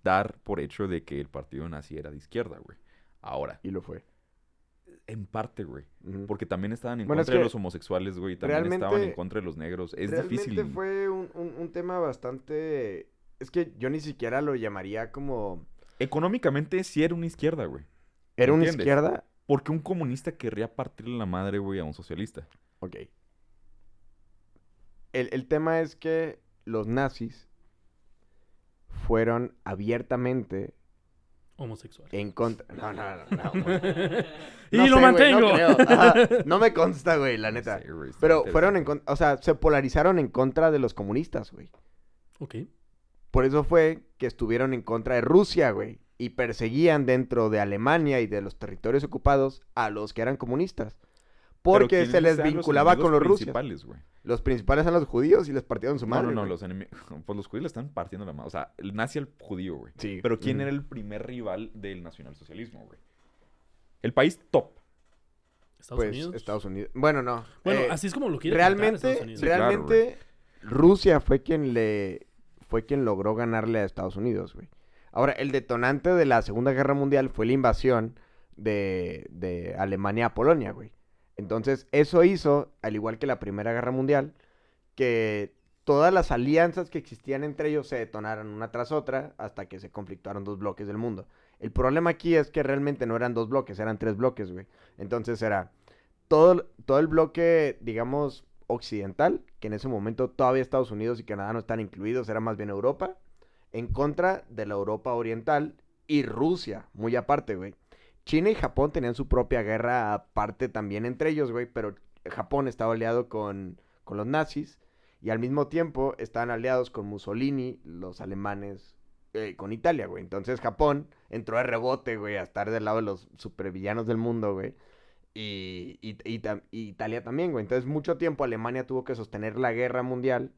dar por hecho de que el partido nazi era de izquierda, güey. Ahora, Y lo fue. en parte, güey. Ujú. Porque también estaban en Bueno, es contra de que los homosexuales, güey. También estaban realmente- en contra de los negros. Es Realmente difícil. fue un tema bastante Es que yo ni siquiera lo llamaría como... Económicamente sí era una izquierda, güey. ¿Era una ¿Entiendes? izquierda? Porque un comunista querría partirle la madre, güey, a un socialista. Ok. El tema es que los nazis fueron abiertamente Homosexual. en contra... No. Y No lo sé, güey, mantengo. no creo. Ajá, no me consta, güey, la neta. Sí, güey, está Pero interesante. fueron en contra... O sea, se polarizaron en contra de los comunistas, güey. Ok. Por eso fue que estuvieron en contra de Rusia, güey. Y perseguían dentro de Alemania y de los territorios ocupados a los que eran comunistas. Pero Porque ¿quiénes se les eran vinculaba con los enemigos rusos. principales, güey? Los principales eran los judíos y les partieron su madre. No, güey. los enemigos... Pues los judíos le están partiendo la madre. O sea, el nazi al judío, güey. Sí. Pero ¿quién Ujú. era el primer rival del nacionalsocialismo, güey? El país top. Estados Pues Unidos. Estados Unidos. Bueno, no. Bueno, Eh, así es como lo quiere pintar realmente, Estados Unidos. Sí, claro, realmente Rusia fue quien logró ganarle a Estados Unidos, güey. Ahora, el detonante de la Segunda Guerra Mundial fue la invasión de Alemania a Polonia, güey. Entonces, eso hizo, al igual que la Primera Guerra Mundial, que todas las alianzas que existían entre ellos se detonaran una tras otra hasta que se conflictuaron dos bloques del mundo. El problema aquí es que realmente no eran dos bloques, eran tres bloques, güey. Entonces era todo el bloque, digamos, occidental, que en ese momento todavía Estados Unidos y Canadá no están incluidos, era más bien Europa, en contra de la Europa oriental y Rusia, muy aparte, güey. China y Japón tenían su propia guerra aparte también entre ellos, güey, pero Japón estaba aliado con los nazis y al mismo tiempo estaban aliados con Mussolini, los alemanes, con Italia, güey. Entonces Japón entró de rebote, güey, a estar del lado de los supervillanos del mundo, güey. Y Italia también, güey. Entonces, mucho tiempo Alemania tuvo que sostener la guerra mundial.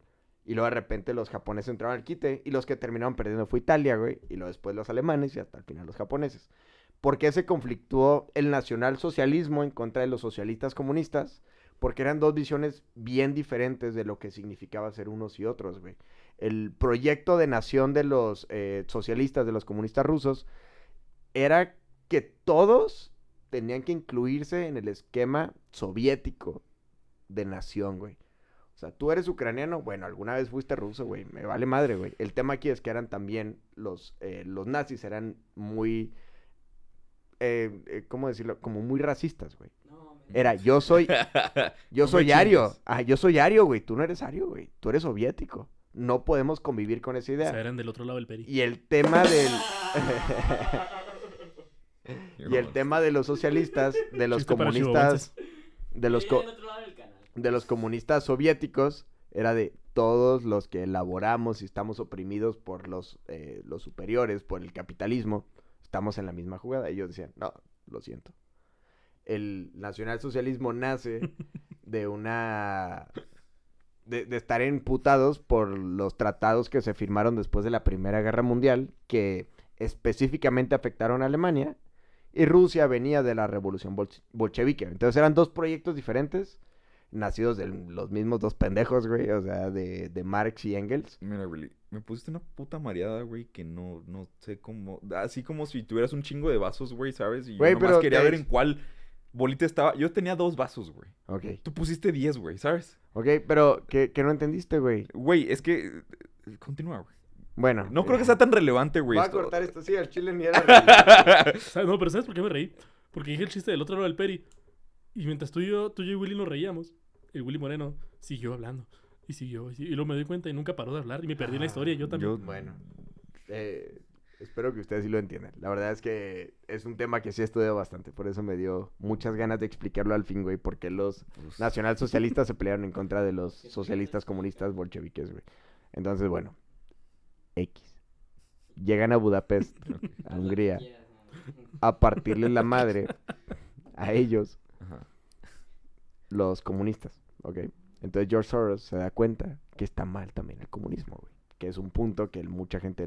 Y luego de repente los japoneses entraron al quite. Y los que terminaron perdiendo fue Italia, güey. Y luego después los alemanes y hasta el final los japoneses. ¿Por qué se conflictuó el nacionalsocialismo en contra de los socialistas comunistas? Porque eran dos visiones bien diferentes de lo que significaba ser unos y otros, güey. El proyecto de nación de los socialistas, de los comunistas rusos, era que todos tenían que incluirse en el esquema soviético de nación, güey. O sea, tú eres ucraniano, bueno, alguna vez fuiste ruso, güey, me vale madre, güey. El tema aquí es que eran también los nazis eran muy, ¿cómo decirlo? Como muy racistas, güey. No, Era, yo soy No me ario. chingues. Ah, yo soy ario, güey. Tú no eres ario, güey. Tú eres soviético. No podemos convivir con esa O idea. sea, eran del otro lado del peri. Y el tema del... Y el tema de los socialistas, de los Chiste para comunistas, del otro lado del canal. de los comunistas soviéticos, era de todos los que elaboramos y estamos oprimidos por los superiores, por el capitalismo, estamos en la misma jugada. Ellos decían, no, lo siento. El nacionalsocialismo nace de una... de estar imputados por los tratados que se firmaron después de la Primera Guerra Mundial, que específicamente afectaron a Alemania, y Rusia venía de la revolución bolchevique. Entonces eran dos proyectos diferentes, nacidos de los mismos dos pendejos, güey, o sea, de Marx y Engels. Mira, güey, me pusiste una puta mareada, güey, que no sé cómo... Así como si tuvieras un chingo de vasos, güey, ¿sabes? Y yo Güey, nomás pero quería te- ver en cuál bolita estaba. Yo tenía 2 vasos, güey. Ok, Tú pusiste 10, güey, ¿sabes? pero ¿qué no entendiste, güey? Güey, es que... Continúa, güey. Bueno. No creo que sea tan relevante, güey. Voy a esto. cortar esto, sí, al chile ni era relevante. No, pero ¿sabes por qué me reí? Porque dije el chiste del otro lado del peri. Y mientras tú y yo y Willy nos reíamos, el Willy Moreno siguió hablando. Y siguió. Y luego me di cuenta y nunca paró de hablar. Y me perdí la historia. Y yo también. Bueno, espero que ustedes sí lo entiendan. La verdad es que es un tema que sí he estudiado bastante. Por eso me dio muchas ganas de explicarlo al fin, güey. Porque los Pues, nacionalsocialistas se pelearon en contra de los socialistas comunistas bolcheviques, güey. Entonces, bueno. X. Llegan a Budapest, a Hungría, a partirle la madre a ellos, ajá. los comunistas, ¿ok? Entonces George Soros se da cuenta que está mal también el comunismo, güey. Que es un punto que mucha gente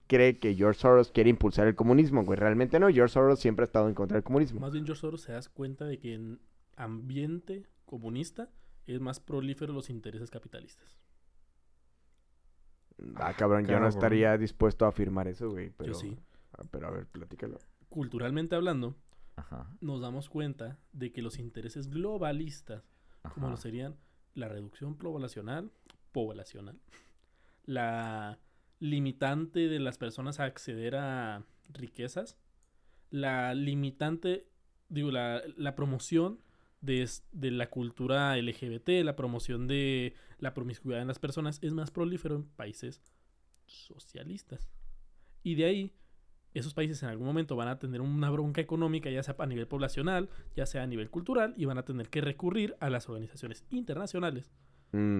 cree que George Soros quiere impulsar el comunismo, güey. Realmente no, George Soros siempre ha estado en contra del comunismo. Más bien George Soros se da cuenta de que en ambiente comunista es más prolífero los intereses capitalistas. Ah, cabrón, yo no Cabrón. estaría dispuesto a afirmar eso, güey. Pero, Yo sí. Pero a ver, platícalo. Culturalmente hablando, Ajá. nos damos cuenta de que los intereses globalistas, como Ajá. lo serían la reducción poblacional, la limitante de las personas a acceder a riquezas, la limitante, digo, la promoción de la cultura LGBT, la promoción de la promiscuidad en las personas es más prolífero en países socialistas. Y de ahí, esos países en algún momento van a tener una bronca económica, ya sea a nivel poblacional, ya sea a nivel cultural, y van a tener que recurrir a las organizaciones internacionales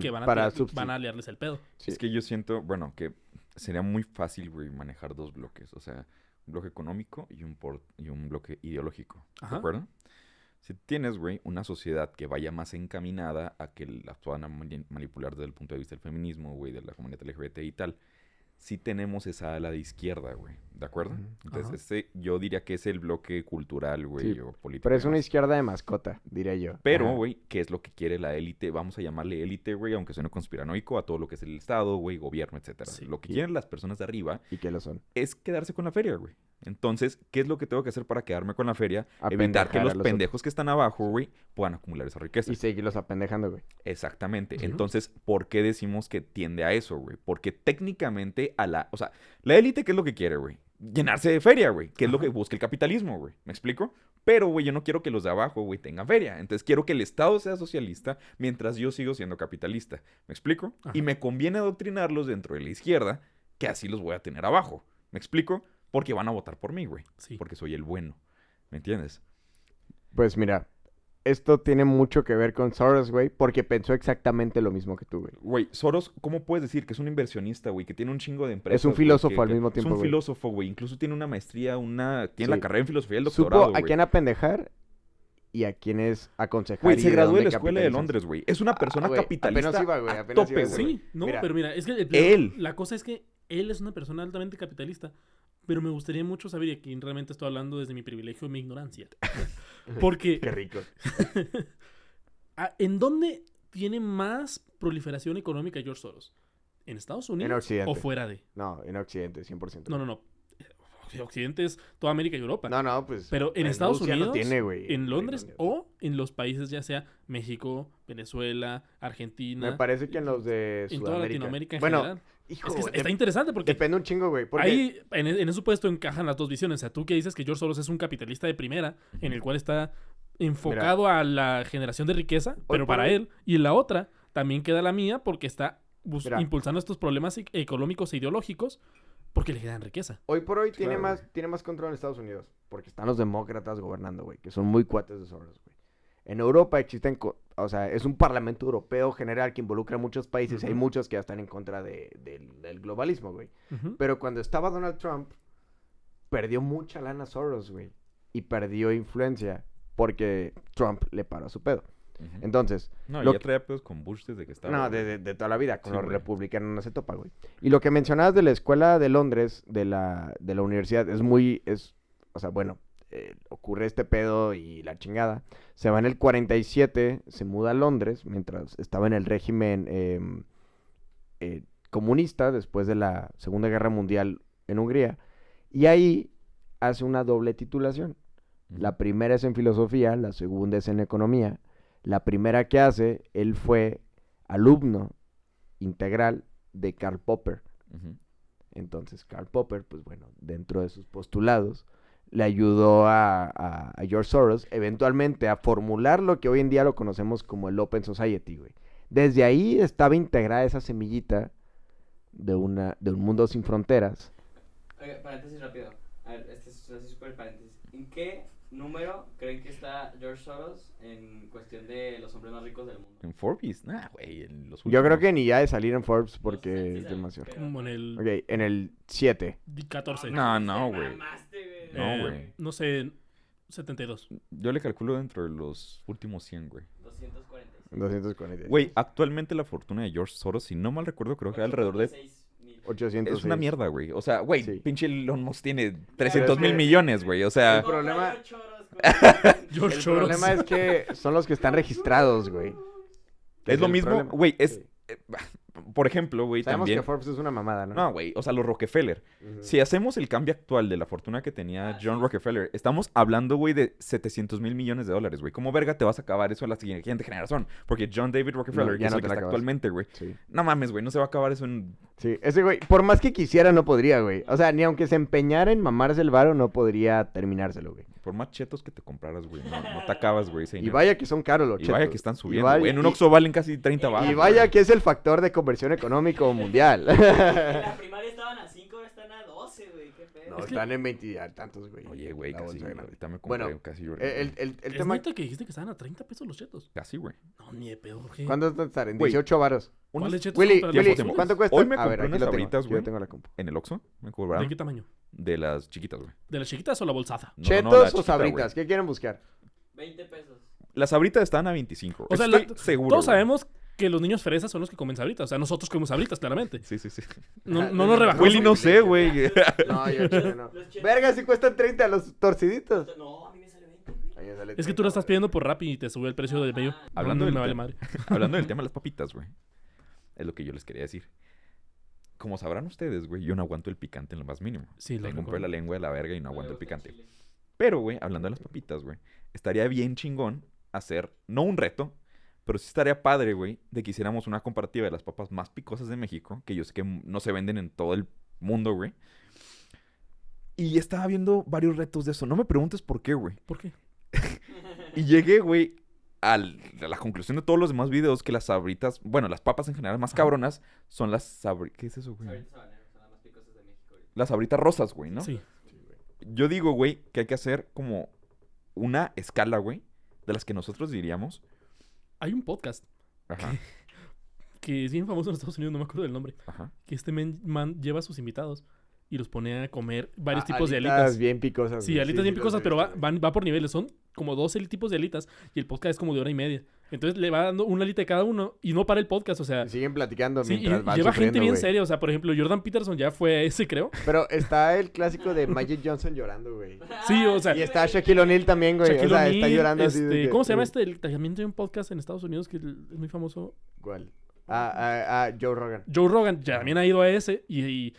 que van a aliarles el pedo. Sí. Es que yo siento, bueno, que sería muy fácil, güey, manejar dos bloques. O sea, un bloque económico y un bloque ideológico. Ajá. ¿De acuerdo? Si tienes, güey, una sociedad que vaya más encaminada a que la puedan manipular desde el punto de vista del feminismo, güey, de la comunidad LGBT y tal, sí tenemos esa ala de izquierda, güey. ¿De acuerdo? Ujú. Entonces, yo diría que es el bloque cultural, güey, Sí, o político. Pero es y una demás. izquierda de mascota, diría yo. Pero, Ajá. güey, ¿qué es lo que quiere la élite? Vamos a llamarle élite, güey, aunque suene conspiranoico, a todo lo que es el Estado, güey, gobierno, etcétera. Sí. Lo que Y- quieren las personas de arriba ¿Y qué lo son? es quedarse con la feria, güey. Entonces, ¿qué es lo que tengo que hacer para quedarme con la feria? Evitar Apendejar que a los los pendejos que están abajo, güey, puedan acumular esa riqueza. Y seguirlos apendejando, güey. Exactamente. Sí. Entonces, ¿por qué decimos que tiende a eso, güey? Porque técnicamente o sea, la élite, ¿qué es lo que quiere, güey? Llenarse de feria, güey. Que es lo que busca el capitalismo, güey. ¿Me explico? Pero, güey, yo no quiero que los de abajo, güey, tengan feria. Entonces, quiero que el Estado sea socialista mientras yo sigo siendo capitalista. ¿Me explico? Ajá. Y me conviene adoctrinarlos dentro de la izquierda, que así los voy a tener abajo. ¿Me explico? Porque van a votar por mí, güey. Sí. Porque soy el bueno. ¿Me entiendes? Pues mira, esto tiene mucho que ver con Soros, güey, porque pensó exactamente lo mismo que tú, güey. Güey, Soros, ¿cómo puedes decir que es un inversionista, güey? Que tiene un chingo de empresas. Es un güey, filósofo al mismo tiempo, Es un güey. filósofo, güey. Incluso tiene una maestría, tiene Sí. la carrera en filosofía y el doctorado, Supo a güey. quién apendejar y a quiénes aconsejar. Güey, y se de graduó de la dónde escuela de capitalizarse. Londres, güey. Es una persona güey, capitalista apenas iba, güey, a apenas tope, iba, güey. Sí, no, Mira, pero mira, es que él. la cosa es que él es una persona altamente capitalista. Pero me gustaría mucho saber, y aquí realmente estoy hablando desde mi privilegio y mi ignorancia. Porque, Qué rico. ¿en dónde tiene más proliferación económica George Soros? ¿En Estados Unidos Occidente. o fuera de? No, en Occidente, 100%. No. Occidente es toda América y Europa. No, pues. Pero en Estados Rusia Unidos, no tiene, güey. en Londres Reino Unido. o en los países ya sea México, Venezuela, Argentina. Me parece que en los de en Sudamérica. toda Latinoamérica en bueno, general. hijo, Es que de- está interesante porque depende un chingo, güey. Porque ahí en ese puesto encajan las dos visiones. O sea, tú que dices que George Soros es un capitalista de primera, en el cual está enfocado a la generación de riqueza, pero por para hoy- él. Y la otra también queda la mía porque está Mira. impulsando estos problemas económicos e ideológicos porque le generan riqueza. hoy por hoy tiene Claro, tiene más control en Estados Unidos. Porque están los demócratas gobernando, güey. Que son muy cuates de Soros, güey. En Europa existen, o sea, es un parlamento europeo general que involucra a muchos países. Y hay Ujú. muchos que ya están en contra del globalismo, güey. Ujú. Pero cuando estaba Donald Trump, perdió mucha lana Soros, güey. Y perdió influencia porque Trump le paró su pedo. Ujú. Entonces, No, lo ya que- traía pedos con Bush desde que estaba. no, güey. de toda la vida, con Sí, los güey. republicanos no se topa, güey. Y lo que mencionabas de la escuela de Londres, de la universidad, o sea, bueno, ocurre este pedo y la chingada. Se va en el 47, se muda a Londres, mientras estaba en el régimen comunista, después de la Segunda Guerra Mundial en Hungría. Y ahí hace una doble titulación. Ujú. La primera es en filosofía, la segunda es en economía. La primera que hace, él fue alumno integral de Karl Popper. Ujú. Entonces, Karl Popper, pues bueno, dentro de sus postulados, le ayudó a George Soros eventualmente a formular lo que hoy en día lo conocemos como el Open Society, güey. Desde ahí estaba integrada esa semillita de un mundo sin fronteras. Oiga, paréntesis rápido. A ver, este es así súper paréntesis. ¿En qué número creen que está George Soros en cuestión de los hombres más ricos del mundo? En Forbes, nah, güey, en los Yo creo últimos. que ni ya de salir en Forbes No sé porque si es saben, demasiado. pero- Como en el Ok, en el 7. 14. No, no, Te güey. mamaste, güey. No, güey. No sé, 72. Yo le calculo dentro de los últimos 100, güey. 245. 240. Güey, actualmente la fortuna de George Soros, si no mal recuerdo, creo que alrededor de... 8.600.000. 800. Es una mierda, güey. O sea, güey, Sí. pinche Elon Musk tiene 300 mil que- millones, güey. O sea, El problema- George Soros, güey. George El Soros. problema es que son los que están registrados, güey. es lo el mismo, problema. güey, es... Sí. por ejemplo, güey, Sabemos también... que Forbes es una mamada, ¿no? No, güey, o sea, los Rockefeller. Ujú. Si hacemos el cambio actual de la fortuna que tenía John Rockefeller, estamos hablando, güey, de 700 mil millones de dólares, güey. ¿Cómo verga te vas a acabar eso a la siguiente generación? Porque John David Rockefeller, No, que ya es no el te que la está acabas. actualmente, güey. Sí. No mames, güey, no se va a acabar eso en... Sí, ese güey, por más que quisiera, no podría, güey. O sea, ni aunque se empeñara en mamarse el varo, no podría terminárselo, güey. Por más chetos que te compraras, güey, no te acabas, güey, ese Y dinero. vaya que son caros los Y vaya chetos. que están Y subiendo, vaya- güey. En un y- Oxxo valen casi 30 baros. Y vaya que es el factor de conversión económico mundial. En la primaria estaban a 5, ahora están a 12, güey. Qué pedo. No, Es que- están en 20 y tantos, güey. Oye, güey, La casi, bolsa grande. ahorita me compré Bueno, casi, el ¿Es tema... neta que dijiste que estaban a 30 pesos los chetos? Casi, güey. No, ni de pedo. ¿Qué? ¿Cuánto están? En Güey, 18 varos. ¿Cuáles chetos Willy, son para los Willy, azules? ¿cuánto cuesta? Hoy me A ver, compré aquí unas lo tengo. Sabritas, Yo güey. tengo la compu. En el Oxxo me ¿De cobraron qué tamaño? de las chiquitas, güey. ¿De las chiquitas o la bolsaza? No, ¿Chetos la o chiquita, sabritas? güey. ¿Qué quieren buscar? 20 pesos. Las sabritas estaban a 25. O sea, Estoy seguro, todos güey. sabemos que los niños fresas son los que comen sabritas. O sea, nosotros comemos sabritas, claramente. Sí, sí, sí. No nos rebajamos. Willy no sé, güey. No, yo chile no. Los chetos. Verga, si cuestan 30 los torciditos. No, a mí me sale 20, güey. A mí me sale Es que 30, tú lo estás güey. pidiendo por Rappi y te sube el precio del medio. Hablando no del me vale tema. madre. Hablando del tema de las papitas, güey. Es lo que yo les quería decir. Como sabrán ustedes, güey, yo no aguanto el picante en lo más mínimo. Sí, lo Tengo un recuerdo. pelo de la lengua de la verga y no aguanto el Me gusta picante. chile. Pero, güey, hablando de las papitas, güey, estaría bien chingón hacer, no un reto, pero sí estaría padre, güey, de que hiciéramos una comparativa de las papas más picosas de México, que yo sé que no se venden en todo el mundo, güey. Y estaba viendo varios retos de eso. No me preguntes por qué, güey. ¿Por qué? Y llegué, güey, a la conclusión de todos los demás videos que las sabritas, bueno, las papas en general más cabronas son las sabritas. ¿Qué es eso, güey? Sabritas habaneros son las más picosas de México, güey. Las sabritas rosas, güey, ¿no? Sí. Yo digo, güey, que hay que hacer como una escala, güey, de las que nosotros diríamos. Hay un podcast Ajá, que es bien famoso en Estados Unidos, no me acuerdo del nombre. ajá. Que este man lleva a sus invitados y los pone a comer varios Ah, tipos de alitas. bien picosas. Sí, güey. alitas bien los picosas, he pero visto, güey. va por niveles. Son como 12 tipos de alitas y el podcast es como de hora y media. Entonces le va dando una alita de cada uno y no para el podcast, o sea... Y siguen platicando Sí, y mientras van lleva gente sufriendo, bien güey. seria. O sea, por ejemplo, Jordan Peterson ya fue a ese, creo. Pero está el clásico de Magic Johnson llorando, güey. Sí, o sea... Y está Shaquille O'Neal también, güey. Shaquille O sea, está O'Neal, llorando así. de que- ¿cómo se llama este? También tiene un podcast en Estados Unidos que es muy famoso. ¿Cuál? Joe Rogan. Joe Rogan ya también ha ido a ese y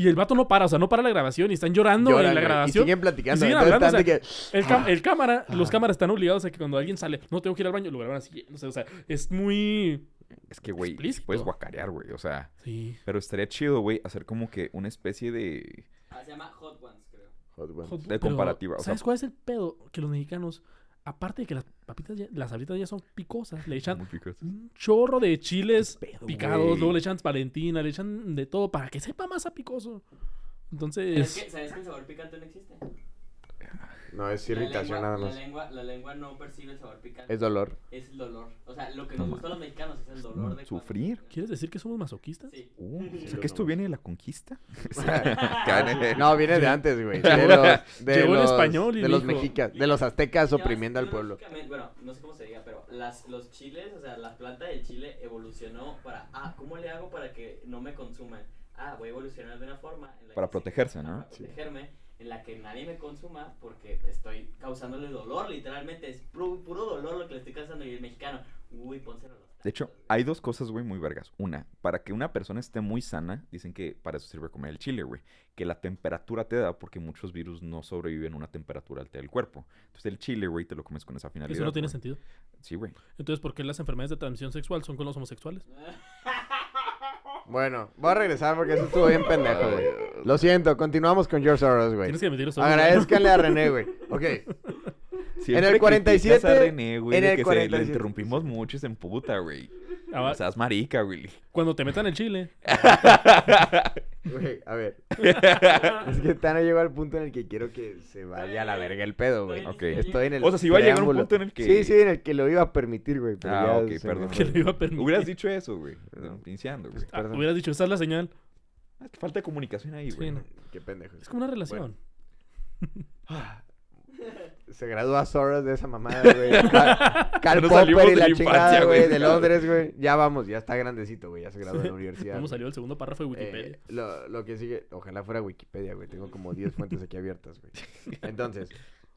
el vato no para, o sea, no para la grabación y están llorando Lloran, en la güey, grabación. Y siguen platicando. Y siguen Entonces hablando, están o de sea, que- los cámaras están obligados a que cuando alguien sale, no tengo que ir al baño, lo graban así, no sé, o sea, es muy... Es que, güey, Explícito. puedes guacarear, güey, o sea. Sí. Pero estaría chido, güey, hacer como que una especie de... Ah, se llama Hot Ones, creo. Hot Ones. Hot- De pero, comparativa, o sea- ¿Sabes cuál es el pedo? Que los mexicanos, aparte de que las sabritas ya son picosas, le echan muy picosas. un chorro de chiles pedo, picados, güey? luego le echan Valentina, le echan de todo para que sepa más a picoso. Entonces... ¿Sabes que el sabor picante no existe? No, es La irritación lengua- nada más. La lengua no percibe el sabor picante. Es dolor. Es el dolor. O sea, lo que nos gusta a los mexicanos es el dolor de Sufrir. cuando- ¿Quieres decir que somos masoquistas? Sí. O Sí, sea, lo que esto somos. viene de la conquista. No, viene de antes, güey. Llegó- De los, llegó el español y de los dijo- mexicas, de los aztecas Llevas oprimiendo al pueblo. biológicamente- Bueno, no sé cómo se diga, pero los chiles, o sea, la planta del chile evolucionó para, ¿cómo le hago para que no me consuman? Voy a evolucionar de una forma en la Para que protegerse, ¿no? Para protegerme, en la que nadie me consuma porque estoy causándole dolor, literalmente, es puro dolor lo que le estoy causando y el mexicano, pónselo a los De hecho, tacos, hay dos cosas, güey, muy vergas. Una, para que una persona esté muy sana, dicen que para eso sirve comer el chile, güey. Que la temperatura te da porque muchos virus no sobreviven a una temperatura alta del cuerpo. Entonces el chile, güey, te lo comes con esa finalidad. Eso no tiene güey. sentido. Sí, güey. Entonces, ¿por qué las enfermedades de transmisión sexual son con los homosexuales? Bueno, voy a regresar porque eso estuvo bien pendejo, güey. Lo siento, continuamos con George Soros, güey. Tienes que admitir eso. Agradezcanle a René, güey. Ok. Siempre el 47, criticas a René, güey, en de el que le 47. interrumpimos mucho y se emputa, güey. Ah, O sea, es marica, güey. Cuando te metan el chile. Güey, a ver. Es que Tano llegó al punto en el que quiero que se vaya a la verga el pedo, güey. Ok. Estoy en el O sea, si iba a llegar un preámbulo. punto en el que- Sí, sí, en el que lo iba a permitir, güey. pero ya Ah, ok, se me perdón. fue. Que le iba a permitir. Hubieras dicho eso, güey. Iniciando, güey. Ah, perdón. hubieras dicho, esa es la señal. Es que falta de comunicación ahí, güey. Sí, no. Qué pendejo. Es como una relación. Se gradúa Soros de esa mamada, güey. Karl Nos salimos Popper y de la la chingada, infancia, güey, güey. de Londres, güey. Ya vamos, ya está grandecito, güey. Ya se graduó de la universidad. ¿Cómo güey. salió el segundo párrafo de Wikipedia? Lo que sigue, ojalá fuera Wikipedia, güey. Tengo como 10 fuentes aquí abiertas, güey. Entonces,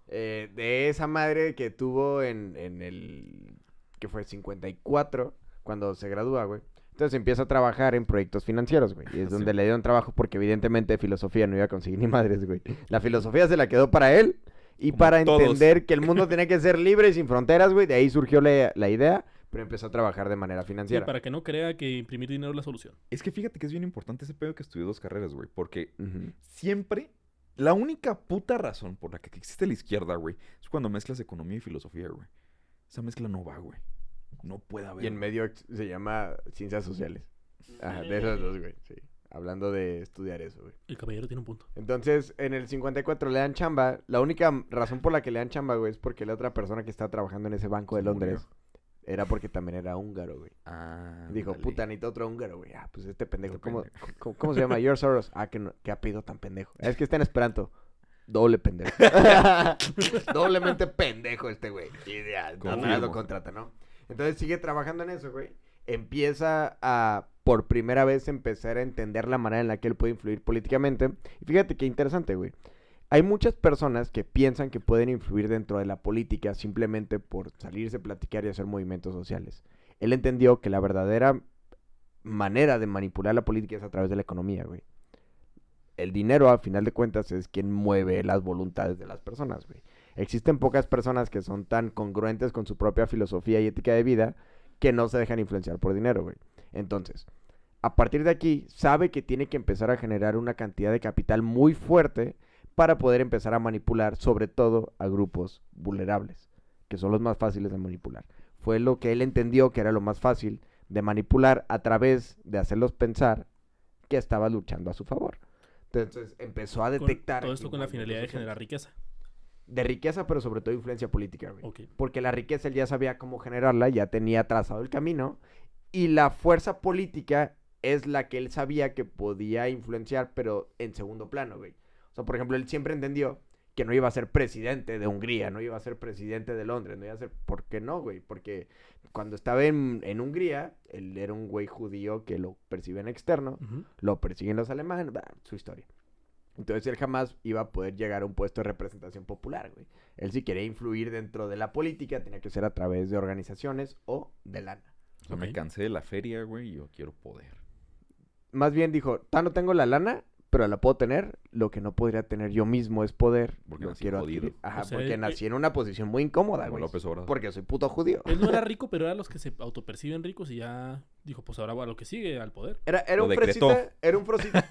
de esa madre que tuvo en el, que fue 54, cuando se gradúa, güey. Entonces empieza a trabajar en proyectos financieros, güey. Y es donde le dieron trabajo porque evidentemente filosofía no iba a conseguir ni madres, güey. La filosofía se la quedó para él y Como para todos. entender que el mundo tenía que ser libre y sin fronteras, güey. De ahí surgió la idea, pero empezó a trabajar de manera Sí, financiera. para que no crea que imprimir dinero es la solución. Es que fíjate que es bien importante ese pedo que estudió 2 carreras, güey. Porque Ujú. siempre, la única puta razón por la que existe la izquierda, güey, es cuando mezclas economía y filosofía, güey. Esa mezcla no va, güey. No puede haber. Y en medio se llama ciencias sociales. Ajá, de esos dos, güey, sí. Hablando de estudiar eso, güey. El caballero tiene un punto. Entonces, en el 54 le dan chamba. La única razón por la que le dan chamba, güey, es porque la otra persona que está trabajando en ese banco de Se murió. Londres era porque también era húngaro, güey. Ah, Dijo, dale. puta, necesito otro húngaro, güey. Ah, pues este pendejo. Otro ¿Cómo, pendejo. cómo se llama? George Soros. Ah, qué apellido tan pendejo. Es que está en Esperanto. Doble pendejo. Doblemente pendejo este güey. Y ya, Confirmo. nada lo contrata, ¿no? Entonces sigue trabajando en eso, güey. Empieza a, por primera vez, empezar a entender la manera en la que él puede influir políticamente. Y fíjate qué interesante, güey. Hay muchas personas que piensan que pueden influir dentro de la política simplemente por salirse, platicar y hacer movimientos sociales. Él entendió que la verdadera manera de manipular la política es a través de la economía, güey. El dinero, a final de cuentas, es quien mueve las voluntades de las personas, güey. Existen pocas personas que son tan congruentes con su propia filosofía y ética de vida que no se dejan influenciar por dinero, güey. Entonces, a partir de aquí, sabe que tiene que empezar a generar una cantidad de capital muy fuerte para poder empezar a manipular, sobre todo a grupos vulnerables, que son los más fáciles de manipular. Fue lo que él entendió que era lo más fácil de manipular a través de hacerlos pensar que estaba luchando a su favor. Entonces empezó a detectar... Todo esto con la finalidad de movimientos generar sociales. riqueza. De riqueza, pero sobre todo influencia política, güey. Ok. Porque la riqueza él ya sabía cómo generarla, ya tenía trazado el camino, y la fuerza política es la que él sabía que podía influenciar, pero en segundo plano, güey. O sea, por ejemplo, él siempre entendió que no iba a ser presidente de Hungría, no iba a ser presidente de Londres, no iba a ser... ¿Por qué no, güey? Porque cuando estaba en Hungría, él era un güey judío que lo perciben externo, Ujú. lo persiguen los alemanes, su historia. Entonces él jamás iba a poder llegar a un puesto de representación popular, güey. Él si quería influir dentro de la política tenía que ser a través de organizaciones o de lana. O sea, me Ok. cansé de la feria, güey, y yo quiero poder. Más bien dijo, no tengo la lana, pero la puedo tener. Lo que no podría tener yo mismo es poder. Porque Lo nací quiero jodido. adquirir. Ajá, O sea, porque nací en una posición muy incómoda, Como güey. López Obrador. Porque soy puto judío. Él no era rico, pero era los que se autoperciben ricos y ya dijo, pues ahora va a lo que sigue, al poder. Era Lo un decretó. fresita, era un frosita.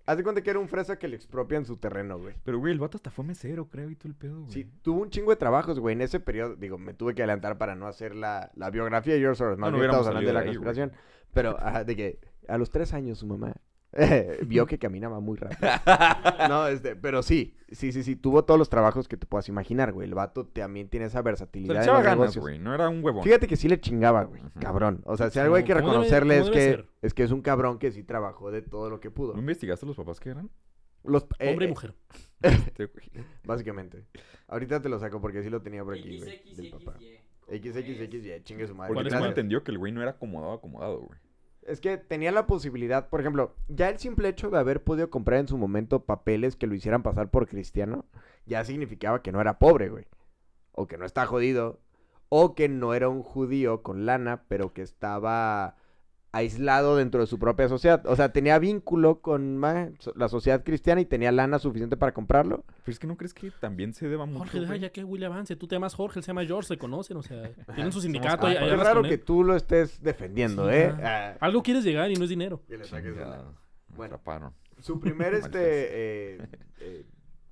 Haz de cuenta que era un fresa que le expropian su terreno, güey. Pero, güey, el vato hasta fue mesero, creo, y todo el pedo, güey. Sí, tuvo un chingo de trabajos, güey, en ese periodo. Digo, me tuve que adelantar para no hacer la biografía de George Soros. Más No, no bien estamos hubiéramos hablando de la salido de ahí, güey. conspiración. Pero, ajá, de que a los 3 años su mamá vio que caminaba muy rápido. No, pero sí, tuvo todos los trabajos que te puedas imaginar, güey. El vato también tiene esa Se le versatilidad en echaba los ganas, negocios. güey. No era un huevón. Fíjate que sí le chingaba, güey, Ujú. cabrón. O sea, si Sí, algo hay que ¿cómo debe- reconocerle cómo debe ser? es que es un cabrón que sí trabajó de todo lo que pudo. ¿No investigaste los papás que eran? Hombre y mujer. Este, güey. Básicamente. Ahorita te lo saco porque sí lo tenía por aquí, güey, del papá. XXY. XXXY, chingue su madre. Porque es tengo cuál? entendido que el güey no era acomodado, güey. Es que tenía la posibilidad, por ejemplo, ya el simple hecho de haber podido comprar en su momento papeles que lo hicieran pasar por cristiano, ya significaba que no era pobre, güey. O que no está jodido. O que no era un judío con lana, pero que estaba aislado dentro de su propia sociedad. O sea, tenía vínculo con la sociedad cristiana y tenía lana suficiente para comprarlo. Pero es que no crees que también se deba mucho, Jorge, deja güey? ya que Willy avance. Tú te llamas Jorge, él se llama George, se conocen, o sea, tienen su Somos sindicato. ahí compas. Es hablas raro con que él. tú lo estés defendiendo, Sí, ¿eh? ya. Algo quieres llegar y no es dinero. Que le saques una. Chingada, me Bueno. atraparon. Su primer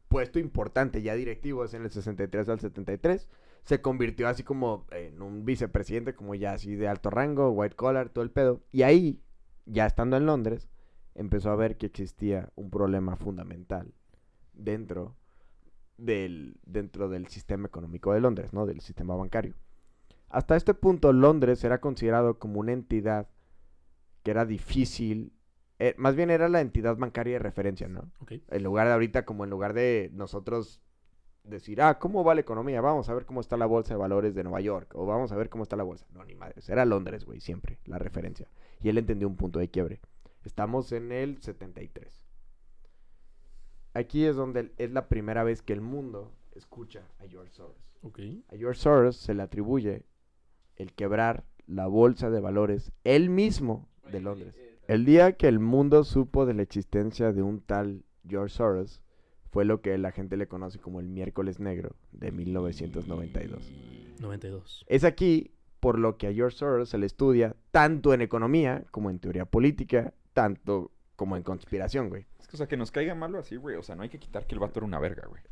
puesto importante ya directivo es en el 63 al 73. Se convirtió así como en un vicepresidente, como ya así de alto rango, white collar, todo el pedo. Y ahí, ya estando en Londres, empezó a ver que existía un problema fundamental dentro del sistema económico de Londres, ¿no? Del sistema bancario. Hasta este punto, Londres era considerado como una entidad que era difícil, más bien era la entidad bancaria de referencia, ¿no? Ok. En lugar de ahorita, como en lugar de nosotros decir, ¿cómo va la economía? Vamos a ver cómo está la bolsa de valores de Nueva York, o vamos a ver cómo está la bolsa. No, ni madres, era Londres, güey, siempre, la referencia. Y él entendió un punto de quiebre. Estamos en el 73. Aquí es donde es la primera vez que el mundo escucha a George Soros. Ok. A George Soros se le atribuye el quebrar la bolsa de valores él mismo de Londres. El día que el mundo supo de la existencia de un tal George Soros fue lo que la gente le conoce como el Miércoles Negro de 1992. 92. Es aquí por lo que a George Soros se le estudia tanto en economía como en teoría política, tanto como en conspiración, güey. Es que, o sea, que nos caiga malo así, güey. O sea, no hay que quitar que el vato era una verga, güey.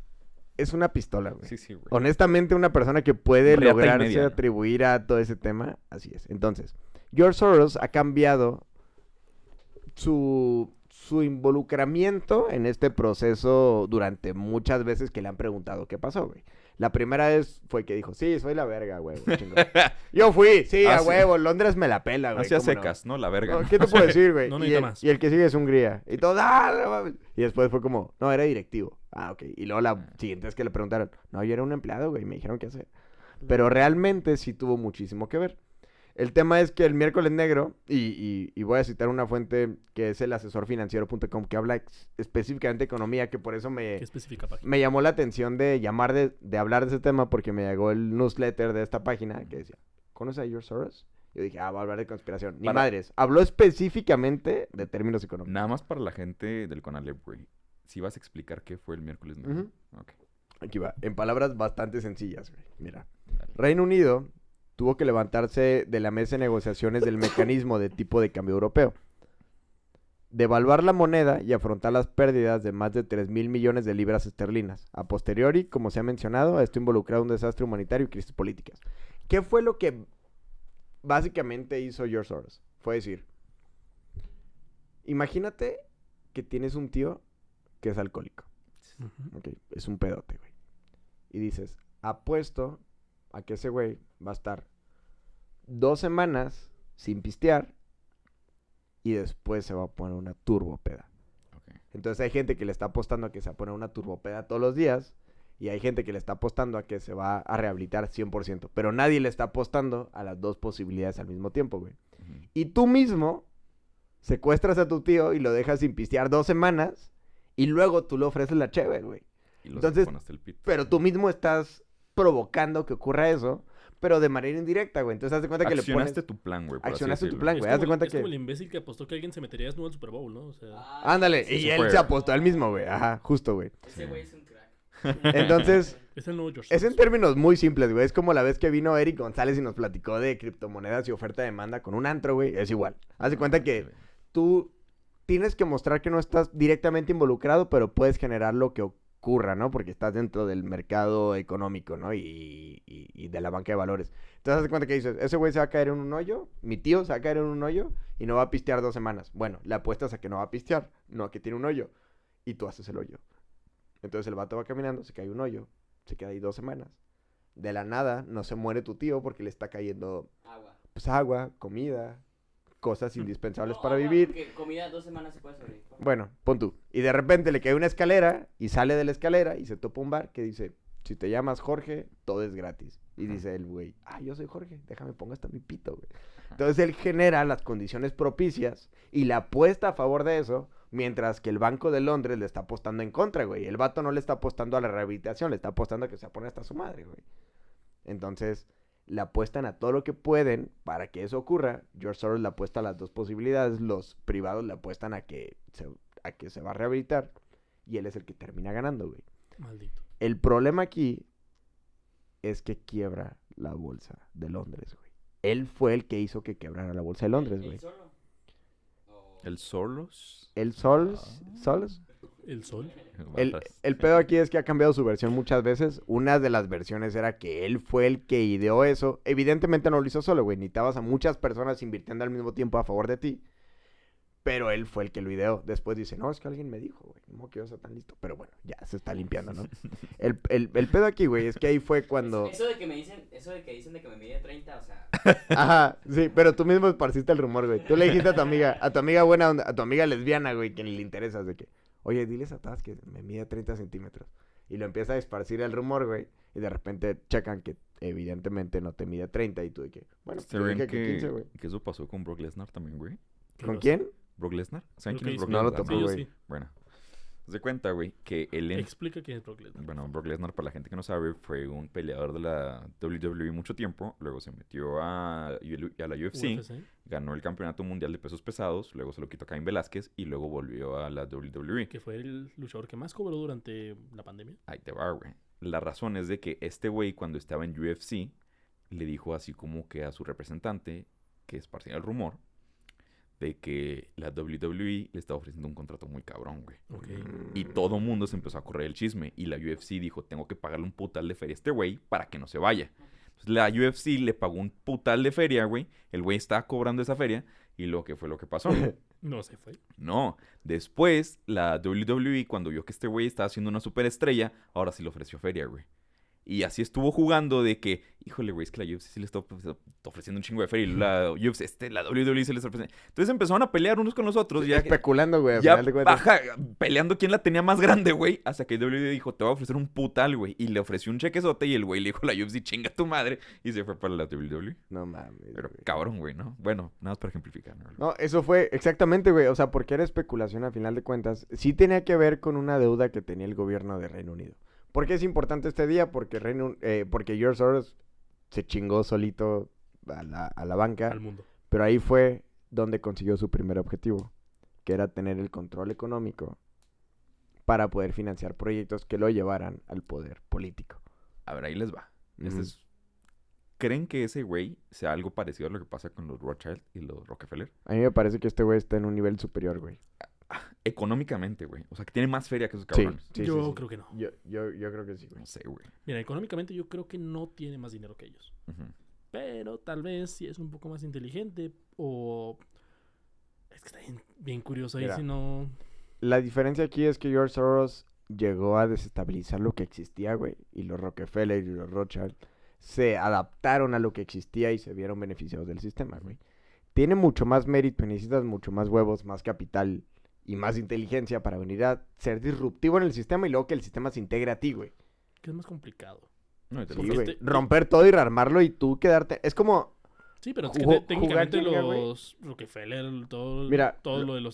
Es una pistola, güey. Sí, sí, güey. Honestamente, una persona que puede Riata y lograrse media, ¿no? atribuir a todo ese tema, así es. Entonces, George Soros ha cambiado su involucramiento en este proceso durante muchas veces que le han preguntado qué pasó, güey. La primera vez fue que dijo, sí, soy la verga, güey. Yo fui, sí, a sí. huevo, Londres me la pela, güey. Hacía ¿cómo secas, ¿no? La verga. No, ¿no? ¿qué te puedo decir, güey? No y, necesita el, más. y el que sigue es Hungría. Y todos, ¡ah, no mames! Y después fue como, no, era directivo. Ah, ok. Y luego la siguiente vez que le preguntaron, no, yo era un empleado, güey, me dijeron qué hacer. Pero realmente sí tuvo muchísimo que ver. El tema es que el Miércoles Negro, y voy a citar una fuente que es el asesorfinanciero.com, que habla específicamente de economía, que por eso ¿Qué específica página? me llamó la atención de hablar de ese tema, porque me llegó el newsletter de esta página que decía, ¿conoces a George Soros? Yo dije, va a hablar de conspiración. Ni madres. Habló específicamente de términos económicos. Nada más para la gente del Conalep, güey. Si vas a explicar qué fue el Miércoles Negro. Ujú. Ok. Aquí va, en palabras bastante sencillas, güey. Mira, Dale. Reino Unido tuvo que levantarse de la mesa de negociaciones del mecanismo de tipo de cambio europeo, devaluar la moneda y afrontar las pérdidas de más de 3,000 millones de libras esterlinas. A posteriori, como se ha mencionado, esto involucrado un desastre humanitario y crisis políticas. ¿Qué fue lo que básicamente hizo George Soros? Fue decir, imagínate que tienes un tío que es alcohólico. Ujú. Ok, es un pedote, güey. Y dices, apuesto a que ese güey va a estar 2 semanas sin pistear y después se va a poner una turbopeda. Ok. Entonces hay gente que le está apostando a que se va a poner una turbopeda todos los días y hay gente que le está apostando a que se va a rehabilitar 100%. Pero nadie le está apostando a las dos posibilidades al mismo tiempo, güey. Ujú. Y tú mismo secuestras a tu tío y lo dejas sin pistear 2 semanas y luego tú le ofreces la cheve, güey. Y los Entonces, pone hasta el pito. Pero tú mismo estás provocando que ocurra eso, pero de manera indirecta, güey. Entonces haz de cuenta que le pones... Accionaste tu plan, güey. por así Accionaste tu decirlo. plan, Es güey. Haz de como, cuenta es como que... el imbécil que apostó que alguien se metería desnudo al Super Bowl, ¿no? O sea, Ándale, Sí, y se él fue. se apostó al mismo, güey. Ajá, justo, güey. Ese güey es un crack. Entonces, es el nuevo George es en Soros. términos muy simples, güey. Es como la vez que vino Eric González y nos platicó de criptomonedas y oferta-demanda con un antro, güey. Es igual. Haz de cuenta que tú tienes que mostrar que no estás directamente involucrado, pero puedes generar lo que ocurra, ¿no? Porque estás dentro del mercado económico, ¿no? Y de la banca de valores. Entonces, haz de cuenta que dices, ese güey se va a caer en un hoyo, mi tío se va a caer en un hoyo y no va a pistear 2 semanas. Bueno, le apuestas a que no va a pistear, no a que tiene un hoyo. Y tú haces el hoyo. Entonces el vato va caminando, se cae un hoyo, se queda ahí 2 semanas. De la nada, no se muere tu tío porque le está cayendo, Agua. pues, agua, comida, cosas indispensables No, para agua, vivir. porque comida 2 semanas se puede sobrevivir. Bueno, pon tú. Y de repente le cae una escalera y sale de la escalera y se topa un bar que dice, si te llamas Jorge, todo es gratis. Y dice el güey, yo soy Jorge, déjame pongo hasta mi pito, güey. Entonces él genera las condiciones propicias y la apuesta a favor de eso, mientras que el Banco de Londres le está apostando en contra, güey. El vato no le está apostando a la rehabilitación, le está apostando a que se pone hasta su madre, güey. Entonces, le apuestan a todo lo que pueden para que eso ocurra. George Soros le apuesta a las dos posibilidades. Los privados le apuestan a que se va a rehabilitar. Y él es el que termina ganando, güey. Maldito. El problema aquí es que quiebra la bolsa de Londres, güey. Él fue el que hizo que quebrara la bolsa de Londres, güey. ¿El solo? O- ¿El Solos? El Solos, El sol. El pedo aquí es que ha cambiado su versión muchas veces. Una de las versiones era que él fue el que ideó eso. Evidentemente no lo hizo solo, güey. Necesitabas a muchas personas invirtiendo al mismo tiempo a favor de ti. Pero él fue el que lo ideó. Después dice, no, es que alguien me dijo, güey. No quiero ser tan listo. Pero bueno, ya se está limpiando, ¿no? El pedo aquí, güey, es que ahí fue cuando... Eso de que me dicen, eso de que dicen de que me mide 30, o sea, Ajá, sí, pero tú mismo esparciste el rumor, güey. Tú le dijiste a tu amiga buena onda, a tu amiga lesbiana, güey, que le interesas de que, oye, diles a Taz que me mide 30 centímetros. Y lo empieza a esparcir el rumor, güey. Y de repente checan que evidentemente no te mide 30 y tú de que, bueno, pues yo ¿Saben dije que 15, güey. que eso pasó con Brock Lesnar también, güey? ¿Con quién? ¿Brock Lesnar? ¿Saben Creo quién es que Brock sí. No lo Lesnar? topé, Sí, yo güey. sí. Bueno. Haz de cuenta, güey, que él... Explica quién es Brock Lesnar. Bueno, Brock Lesnar, para la gente que no sabe, fue un peleador de la WWE mucho tiempo. Luego se metió a la UFC, ganó el campeonato mundial de pesos pesados. Luego se lo quitó a Cain Velázquez y luego volvió a la WWE. Que fue el luchador que más cobró durante la pandemia. Ahí te va, güey. La razón es de que este güey, cuando estaba en UFC, le dijo así como que a su representante, que esparcía el rumor, de que la WWE le estaba ofreciendo un contrato muy cabrón, güey. Ok. Y todo mundo se empezó a correr el chisme. Y la UFC dijo, tengo que pagarle un putal de feria a este güey para que no se vaya. Entonces la UFC le pagó un putal de feria, güey. El güey estaba cobrando esa feria. Y lo que fue lo que pasó. No se fue. No. Después, la WWE, cuando vio que este güey estaba haciendo una superestrella, ahora sí le ofreció feria, güey. Y así estuvo jugando de que, híjole, güey, es que la UFC sí le está ofreciendo un chingo de feria. Y la UFC, la WWE se les ofrece. Entonces empezaron a pelear unos con los otros. Ya, especulando, güey. ya peleando quién la tenía más grande, güey. Hasta que WWE dijo, te voy a ofrecer un putal, güey. Y le ofreció un chequezote y el güey le dijo a la UFC, chinga tu madre. Y se fue para la WWE. No mames. Pero güey. cabrón, güey, ¿no? Bueno, nada más para ejemplificar, ¿no? No, eso fue exactamente, güey. O sea, porque era especulación a final de cuentas. Sí tenía que ver con una deuda que tenía el gobierno de Reino Unido. ¿Por qué es importante este día? Porque porque George Soros se chingó solito a la banca. Al mundo. Pero ahí fue donde consiguió su primer objetivo, que era tener el control económico para poder financiar proyectos que lo llevaran al poder político. A ver, ahí les va. Ujú. ¿Creen que ese güey sea algo parecido a lo que pasa con los Rothschild y los Rockefeller? A mí me parece que este güey está en un nivel superior, güey. Económicamente, güey. O sea, que tiene más feria que esos Sí, cabrones. sí, Yo sí. creo que no. Yo creo que sí, güey. No sé, güey. Mira, económicamente yo creo que no tiene más dinero que ellos. Ujú. Pero tal vez si es un poco más inteligente o... Es que está bien curioso ahí Mira. si no... La diferencia aquí es que George Soros llegó a desestabilizar lo que existía, güey. Y los Rockefeller y los Rothschild se adaptaron a lo que existía y se vieron beneficiados del sistema, güey. Tiene mucho más mérito, necesitas mucho más huevos, más capital y más inteligencia para venir a ser disruptivo en el sistema y luego que el sistema se integre a ti, güey. Que es más complicado. No, y te Sí, lo Porque güey. este- Romper todo y rearmarlo y tú quedarte... Es como... Sí, pero es que Jugar técnicamente Jenga, güey. los Rockefeller, todo Mira, lo de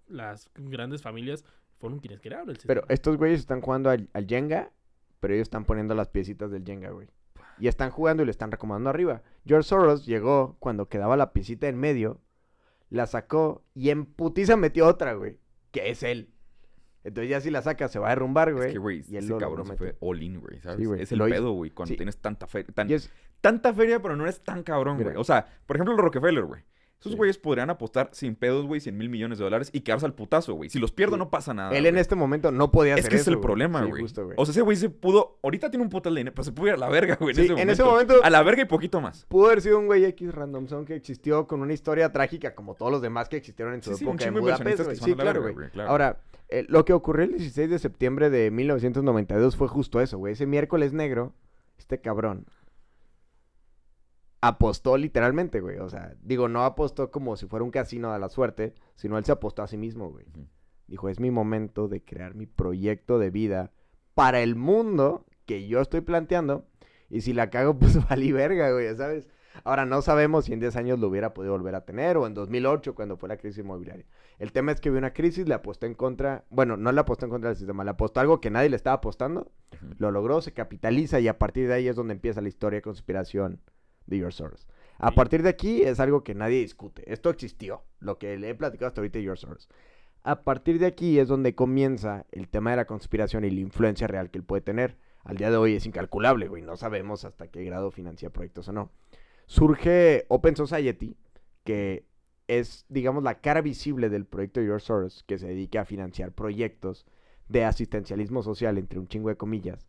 las grandes familias fueron quienes crearon el Pero sistema. estos güeyes están jugando al Jenga, pero ellos están poniendo las piecitas del Jenga, güey. Y están jugando y le están recomendando arriba. George Soros llegó cuando quedaba la piecita en medio, la sacó y en putiza metió otra, güey. Que es él. Entonces ya si la saca se va a derrumbar, güey. Es que, güey, y él ese lo cabrón se mete. fue all in, güey, ¿sabes? Sí, güey, Es el lo hizo. pedo, güey, cuando Sí. tienes tanta feria. Y es... Tanta feria, pero no eres tan cabrón, Mira. güey. O sea, por ejemplo, los Rockefeller, güey. Esos Sí. güeyes podrían apostar sin pedos, güey, 100 mil millones de dólares y quedarse al putazo, güey. Si los pierdo, Sí. no pasa nada. Él en güey. este momento no podía hacer Es que eso, es el güey. problema, Sí, güey. justo, güey. O sea, ese güey se pudo. Ahorita tiene un puto de dinero, pero se pudo ir a la verga, güey. Sí, en ese momento- A la verga y poquito más. Pudo haber sido un güey X random zone que existió con una historia trágica como todos los demás que existieron en su Sí, un época en chingo de Budapest, inversionistas güey. que se Sí, van a la claro, verga, güey. claro. Ahora, lo que ocurrió el 16 de septiembre de 1992 fue justo eso, güey. Ese miércoles negro, este cabrón apostó literalmente, güey. O sea, digo, no apostó como si fuera un casino de la suerte, sino él se apostó a sí mismo, güey. Ujú. Dijo, es mi momento de crear mi proyecto de vida para el mundo que yo estoy planteando. Y si la cago, pues valí verga, güey, ¿sabes? Ahora, no sabemos si en 10 años lo hubiera podido volver a tener o en 2008 cuando fue la crisis inmobiliaria. El tema es que vio una crisis, le apostó en contra, bueno, no le apostó en contra del sistema, le apostó algo que nadie le estaba apostando, Ujú. lo logró, se capitaliza y a partir de ahí es donde empieza la historia de conspiración de George Soros. A partir de aquí es algo que nadie discute. Esto existió, lo que le he platicado hasta ahorita de George Soros. A partir de aquí es donde comienza el tema de la conspiración y la influencia real que él puede tener. Al día de hoy es incalculable, güey. No sabemos hasta qué grado financia proyectos o no. Surge Open Society, que es, digamos, la cara visible del proyecto de George Soros, que se dedica a financiar proyectos de asistencialismo social, entre un chingo de comillas,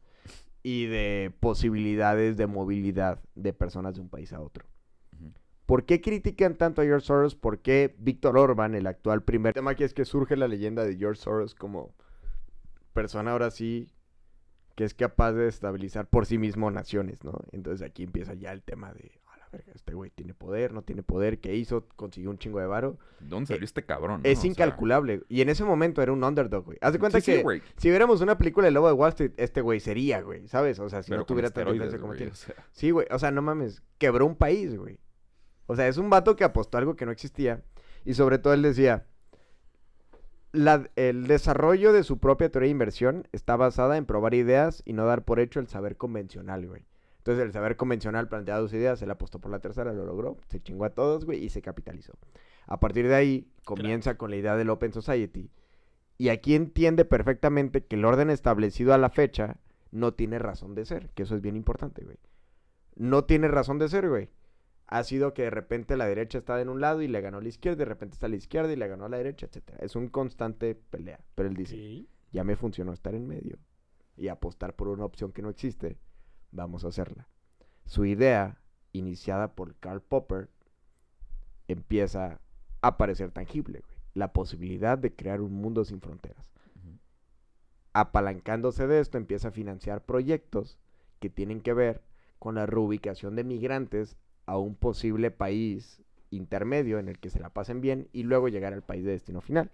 y de posibilidades de movilidad de personas de un país a otro. Ujú. ¿Por qué critican tanto a George Soros? ¿Por qué Víctor Orbán, el actual primer tema aquí es que surge la leyenda de George Soros como persona ahora sí que es capaz de estabilizar por sí mismo naciones, ¿no? Entonces aquí empieza ya el tema de, a la verga, este güey tiene poder, no tiene poder, ¿qué hizo? Consiguió un chingo de varo. ¿Dónde salió este cabrón? no? Es O sea, incalculable. Y en ese momento era un underdog, güey. Haz de cuenta sí, que güey. si viéramos una película de Lobo de Wall Street, este güey sería, güey, ¿sabes? O sea, si Pero no con tuviera tanta esteroides, influencia como güey, tiene. o sea. Sí, güey, o sea, no mames, quebró un país, güey. O sea, es un vato que apostó algo que no existía. Y sobre todo él decía, El desarrollo de su propia teoría de inversión está basada en probar ideas y no dar por hecho el saber convencional, güey. Entonces el saber convencional planteaba sus ideas, él apostó por la tercera, lo logró, se chingó a todos, güey, y se capitalizó. A partir de ahí comienza con la idea del Open Society. Y aquí entiende perfectamente que el orden establecido a la fecha no tiene razón de ser, que eso es bien importante, güey. No tiene razón de ser, güey. Ha sido que de repente la derecha estaba en un lado y le ganó a la izquierda, de repente está a la izquierda y le ganó a la derecha, etcétera. Es un constante pelea. Pero él dice, Ok. ya me funcionó estar en medio y apostar por una opción que no existe, vamos a hacerla. Su idea, iniciada por Karl Popper, empieza a parecer tangible, güey. La posibilidad de crear un mundo sin fronteras. Ujú. Apalancándose de esto, empieza a financiar proyectos que tienen que ver con la reubicación de migrantes a un posible país intermedio en el que se la pasen bien y luego llegar al país de destino final.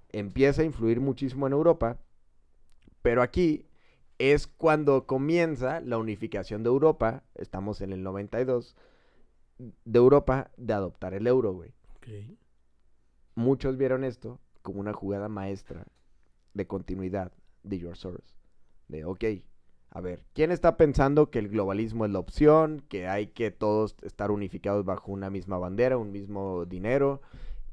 Empieza a influir muchísimo en Europa, pero aquí es cuando comienza la unificación de Europa, estamos en el 92, de Europa de adoptar el euro, güey. Ok. Muchos vieron esto como una jugada maestra de continuidad de George Soros. De, ok, a ver, ¿quién está pensando que el globalismo es la opción? Que hay que todos estar unificados bajo una misma bandera, un mismo dinero,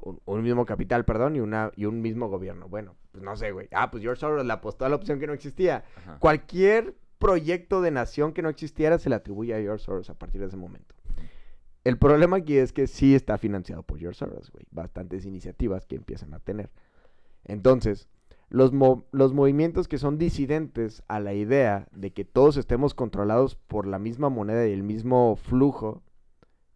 un mismo capital, perdón, y un mismo gobierno. Bueno, pues no sé, güey. Pues George Soros le apostó a la opción que no existía. Ajá. Cualquier proyecto de nación que no existiera se le atribuye a George Soros a partir de ese momento. El problema aquí es que sí está financiado por George Soros, güey. Bastantes iniciativas que empiezan a tener. Entonces, los movimientos que son disidentes a la idea de que todos estemos controlados por la misma moneda y el mismo flujo,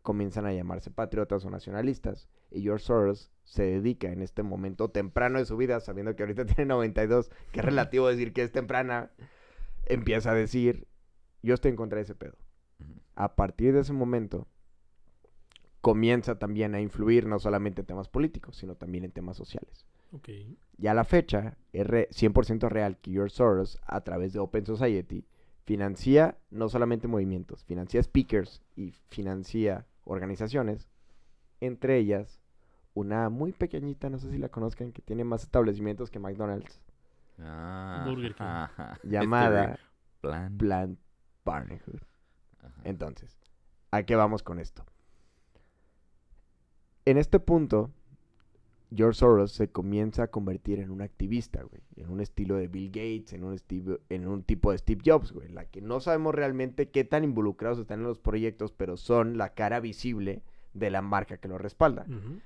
comienzan a llamarse patriotas o nacionalistas. Y George Soros se dedica en este momento temprano de su vida, sabiendo que ahorita tiene 92, que es relativo decir que es temprana, empieza a decir, yo estoy en contra de ese pedo. Ujú. A partir de ese momento, comienza también a influir no solamente en temas políticos, sino también en temas sociales. Ok. Ya a la fecha, es 100% real que George Soros, a través de Open Society, financia no solamente movimientos, financia speakers y financia organizaciones, entre ellas una muy pequeñita, no sé si la conozcan, que tiene más establecimientos que McDonald's, Burger King. Ajá. llamada Plan. Planned Parenthood. Ajá. Entonces, ¿a qué vamos con esto? En este punto, George Soros se comienza a convertir en un activista, güey. En un estilo de Bill Gates, en un tipo de Steve Jobs, güey. La que no sabemos realmente qué tan involucrados están en los proyectos, pero son la cara visible de la marca que lo respalda. Ujú.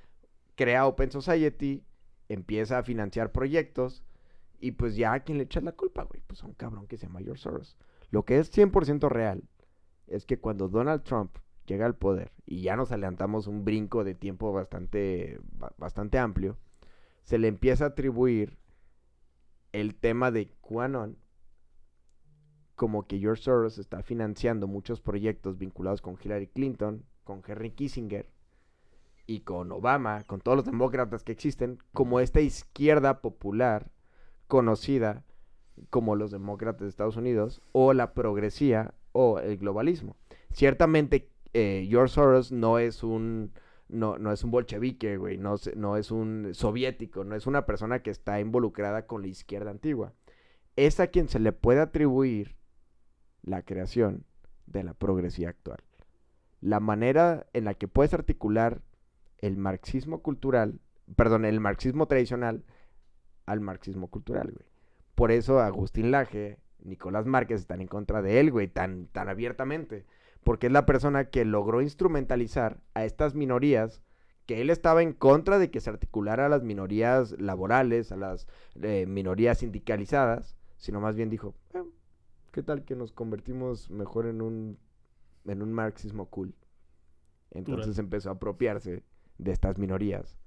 Crea Open Society, empieza a financiar proyectos, y pues ya a quien le echas la culpa, güey, pues a un cabrón que se llama George Soros. Lo que es 100% real es que cuando Donald Trump llega al poder, y ya nos adelantamos un brinco de tiempo bastante amplio, se le empieza a atribuir el tema de QAnon como que George Soros está financiando muchos proyectos vinculados con Hillary Clinton, con Henry Kissinger y con Obama, con todos los demócratas que existen, como esta izquierda popular conocida como los demócratas de Estados Unidos, o la progresía, o el globalismo. Ciertamente, George Soros no es un bolchevique, güey, no es un soviético, no es una persona que está involucrada con la izquierda antigua. Es a quien se le puede atribuir la creación de la progresía actual. La manera en la que puedes articular el marxismo tradicional al marxismo cultural, güey. Por eso Agustín Laje, Nicolás Márquez están en contra de él, güey, tan abiertamente. Porque es la persona que logró instrumentalizar a estas minorías, que él estaba en contra de que se articulara a las minorías laborales, a las minorías sindicalizadas, sino más bien dijo, ¿qué tal que nos convertimos mejor en un marxismo cool? Entonces empezó a apropiarse de estas minorías.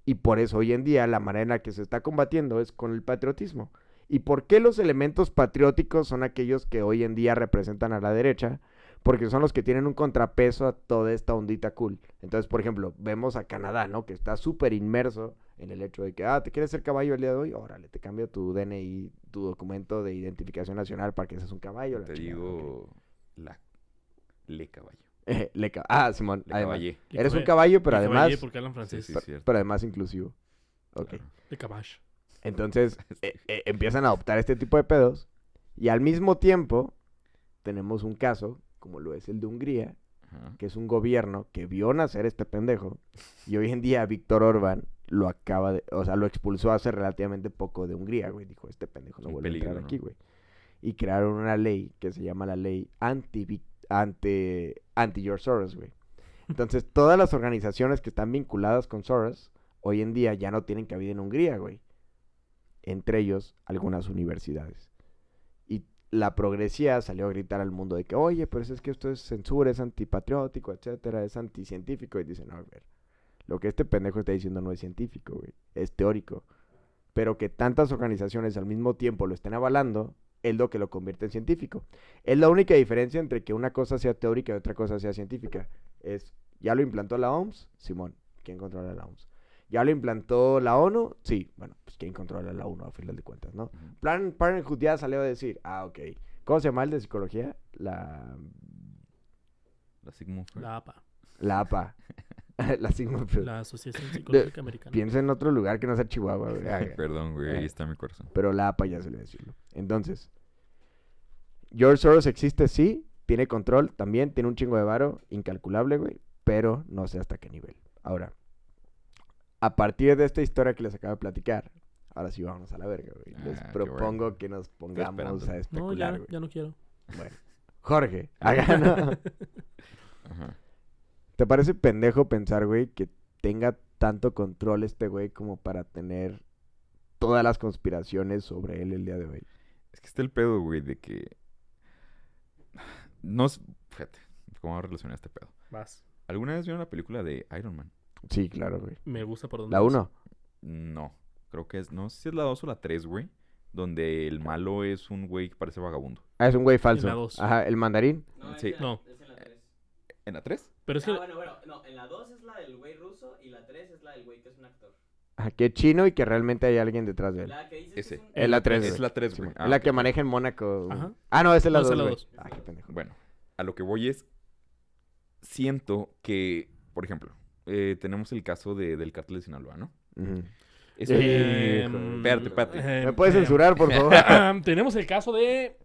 Y por eso hoy en día la manera en la que se está combatiendo es con el patriotismo. ¿Y por qué los elementos patrióticos son aquellos que hoy en día representan a la derecha? Porque son los que tienen un contrapeso a toda esta ondita cool. Entonces, por ejemplo, vemos a Canadá, ¿no? Que está súper inmerso en el hecho de que, ¿te quieres ser caballo el día de hoy? Órale, te cambio tu DNI, tu documento de identificación nacional para que seas un caballo. Te digo, le caballo. Simón. Le Además, caballé. eres un caballo, pero Le además... caballé porque hablan francés. Sí, cierto. Pero además inclusivo. Ok. Claro. De Kabash. Entonces, empiezan a adoptar este tipo de pedos. Y al mismo tiempo, tenemos un caso, como lo es el de Hungría, Ajá. que es un gobierno que vio nacer este pendejo. Y hoy en día Víctor Orbán lo lo expulsó hace relativamente poco de Hungría, güey. Dijo, este pendejo no Un vuelve peligro, a entrar ¿no? aquí, güey. Y crearon una ley que se llama la ley anti-George Soros, güey. Entonces, todas las organizaciones que están vinculadas con Soros, hoy en día ya no tienen cabida en Hungría, güey. Entre ellos, algunas universidades. Y la progresía salió a gritar al mundo de que, oye, pero es que esto es censura, es antipatriótico, etcétera, es anticientífico. Y dicen, no, a ver, lo que este pendejo está diciendo no es científico, güey, es teórico. Pero que tantas organizaciones al mismo tiempo lo estén avalando, es lo que lo convierte en científico. Es la única diferencia entre que una cosa sea teórica y otra cosa sea científica. ¿Ya lo implantó la OMS? Simón, ¿quién controla la OMS? ¿Ya lo implantó la ONU? Sí, bueno, pues ¿quién controla la ONU a final de cuentas, no? Ujú. Planned Parenthood ya salió a decir, ok. ¿Cómo se llama el de psicología? La Sigmund Freud. La APA. APA. La Sigmund Freud. La Asociación Psicológica Americana. Piensa en otro lugar que no sea Chihuahua, güey. Perdón, güey, ahí está mi corazón. Pero la APA ya salió a decirlo. Entonces, George Soros existe, sí. Tiene control también. Tiene un chingo de varo. Incalculable, güey. Pero no sé hasta qué nivel. Ahora, a partir de esta historia que les acabo de platicar, ahora sí vamos a la verga, güey. Les Qué propongo bueno. que nos esperando. pongamos a No, especular, güey. ya no quiero. Bueno, Jorge, haga, ¿no? Ajá. ¿Te parece pendejo pensar, güey, que tenga tanto control este güey como para tener todas las conspiraciones sobre él el día de hoy? Es que está el pedo, güey, de que... No es... Fíjate, ¿cómo relacionar este pedo? Vas. ¿Alguna vez vieron la película de Iron Man? Sí, claro, güey. Me gusta por donde ¿La vas. 1? No, creo que es... No sé si es la 2 o la 3, güey. Donde el malo es un güey que parece vagabundo. Ah, es un güey falso. la 2. Ajá, el mandarín. No, Sí. es en No. es en la 3. ¿En la 3? Pero es que bueno, no, en la 2 es la del güey ruso y la 3 es la del güey que es un actor. Ajá, que es chino y que realmente hay alguien detrás de él. La que dices Ese. que es un... Es la 3, Es güey. la 3, Sí, güey. es la que maneja en Mónaco. Ajá. Ah, no, esa es la No, esa 2, es la güey. 2. Ah, qué pendejo. Bueno, a lo que voy es... Siento que, por ejemplo, tenemos el caso del cártel de Sinaloa, ¿no? Ujú. Espérate. ¿Me puedes censurar, por favor? Tenemos el caso de...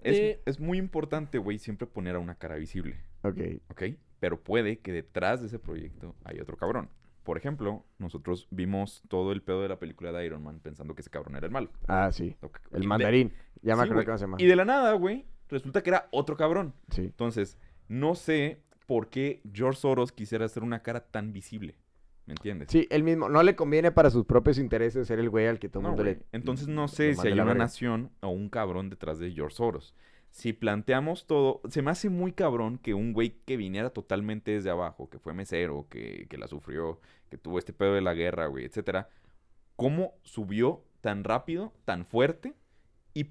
Es muy importante, güey, siempre poner a una cara visible, Ok. ¿ok? Pero puede que detrás de ese proyecto hay otro cabrón. Por ejemplo, nosotros vimos todo el pedo de la película de Iron Man pensando que ese cabrón era el malo. Ah, sí. Ok, El y mandarín. Ya me Sí, acuerdo güey. cómo se llama. Y de la nada, güey, resulta que era otro cabrón. Sí. Entonces, no sé por qué George Soros quisiera hacer una cara tan visible. ¿Me entiendes? Sí, él mismo. No le conviene para sus propios intereses ser el güey al que todo el No, mundo güey. le... Entonces no le sé si mande hay la una verga. nación o un cabrón detrás de George Soros. Si planteamos todo, se me hace muy cabrón que un güey que viniera totalmente desde abajo, que fue mesero, que la sufrió, que tuvo este pedo de la guerra, güey, etcétera, cómo subió tan rápido, tan fuerte. Y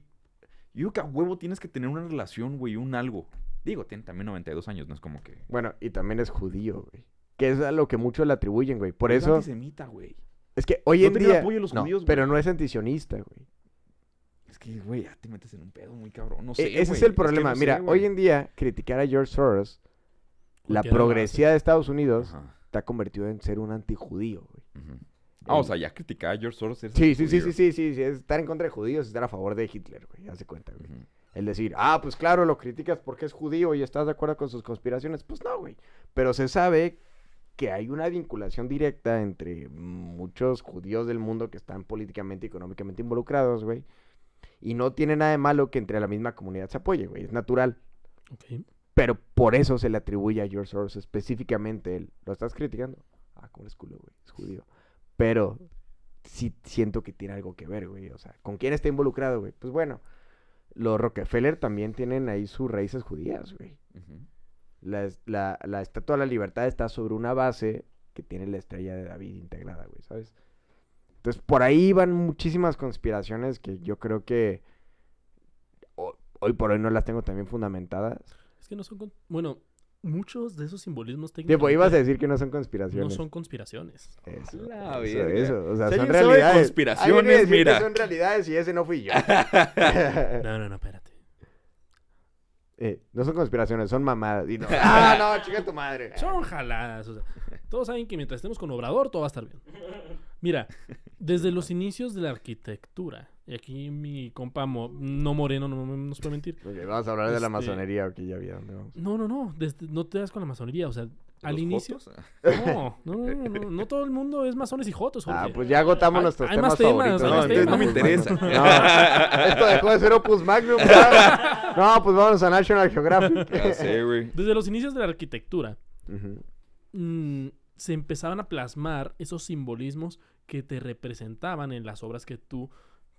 yo creo que a huevo tienes que tener una relación, güey, un algo. Digo, tiene también 92 años, no es como que... Bueno, y también es judío, güey. Que es a lo que muchos le atribuyen, güey. Por Es eso... antisemita, güey. Es que hoy No en tenía el día... apoyo de los no, judíos, güey. pero no es antisionista, güey. Es que, güey, ya te metes en un pedo muy cabrón. No sé, Ese güey. es el que problema. no sé, Mira, güey. hoy en día, criticar a George Soros, la Cualquiera lo progresía de Estados Unidos, Ajá. está convertido en ser un antijudío, güey. Ujú. Ah, o sea, ya criticaba a George Soros. es Sí, judío. sí, es estar en contra de judíos, estar a favor de Hitler, güey, haz de cuenta, güey. Ujú. El decir, pues claro, lo criticas porque es judío y estás de acuerdo con sus conspiraciones. Pues no, güey. Pero se sabe que hay una vinculación directa entre muchos judíos del mundo que están políticamente y económicamente involucrados, güey. Y no tiene nada de malo que entre la misma comunidad se apoye, güey. Es natural. Ok. Pero por eso se le atribuye a George Soros específicamente él. ¿Lo estás criticando? ¿Cómo es culo, güey? Es judío. Pero sí siento que tiene algo que ver, güey. O sea, ¿con quién está involucrado, güey? Pues bueno, los Rockefeller también tienen ahí sus raíces judías, güey. Ujú. La Estatua de la Libertad está sobre una base que tiene la estrella de David integrada, güey, ¿sabes? Entonces, por ahí van muchísimas conspiraciones que yo creo que hoy por hoy no las tengo también fundamentadas. Es que no son... Bueno, muchos de esos simbolismos Tipo, técnicos ibas a decir que no son conspiraciones. no son conspiraciones. Eso, La eso, verga. eso. O sea, Si son alguien sabe de realidades. conspiraciones, Alguien iba a decir mira. que son realidades y ese no fui yo. No, espérate. No son conspiraciones, son mamadas. Y no, no, chica tu madre. Son jaladas. O sea, todos saben que mientras estemos con Obrador, todo va a estar bien. Mira, desde los inicios de la arquitectura, y aquí mi compa no moreno no nos puede mentir. Ok, vamos a hablar de la Este- masonería, ok, ya vi a dónde vamos. No, no te das con la masonería, o sea, al ¿Los inicio... jotos? No todo el mundo es masones y jotos, Ah, Jorge. pues ya agotamos Hay- nuestros hay temas más temas, favoritos. hay No, más entonces no me temas. interesa. No, esto dejó de ser Opus Magnum, ¿verdad? No, pues vamos a National Geographic. Ya sé, güey. Desde los inicios de la arquitectura, Ujú. se empezaban a plasmar esos simbolismos que te representaban en las obras que tú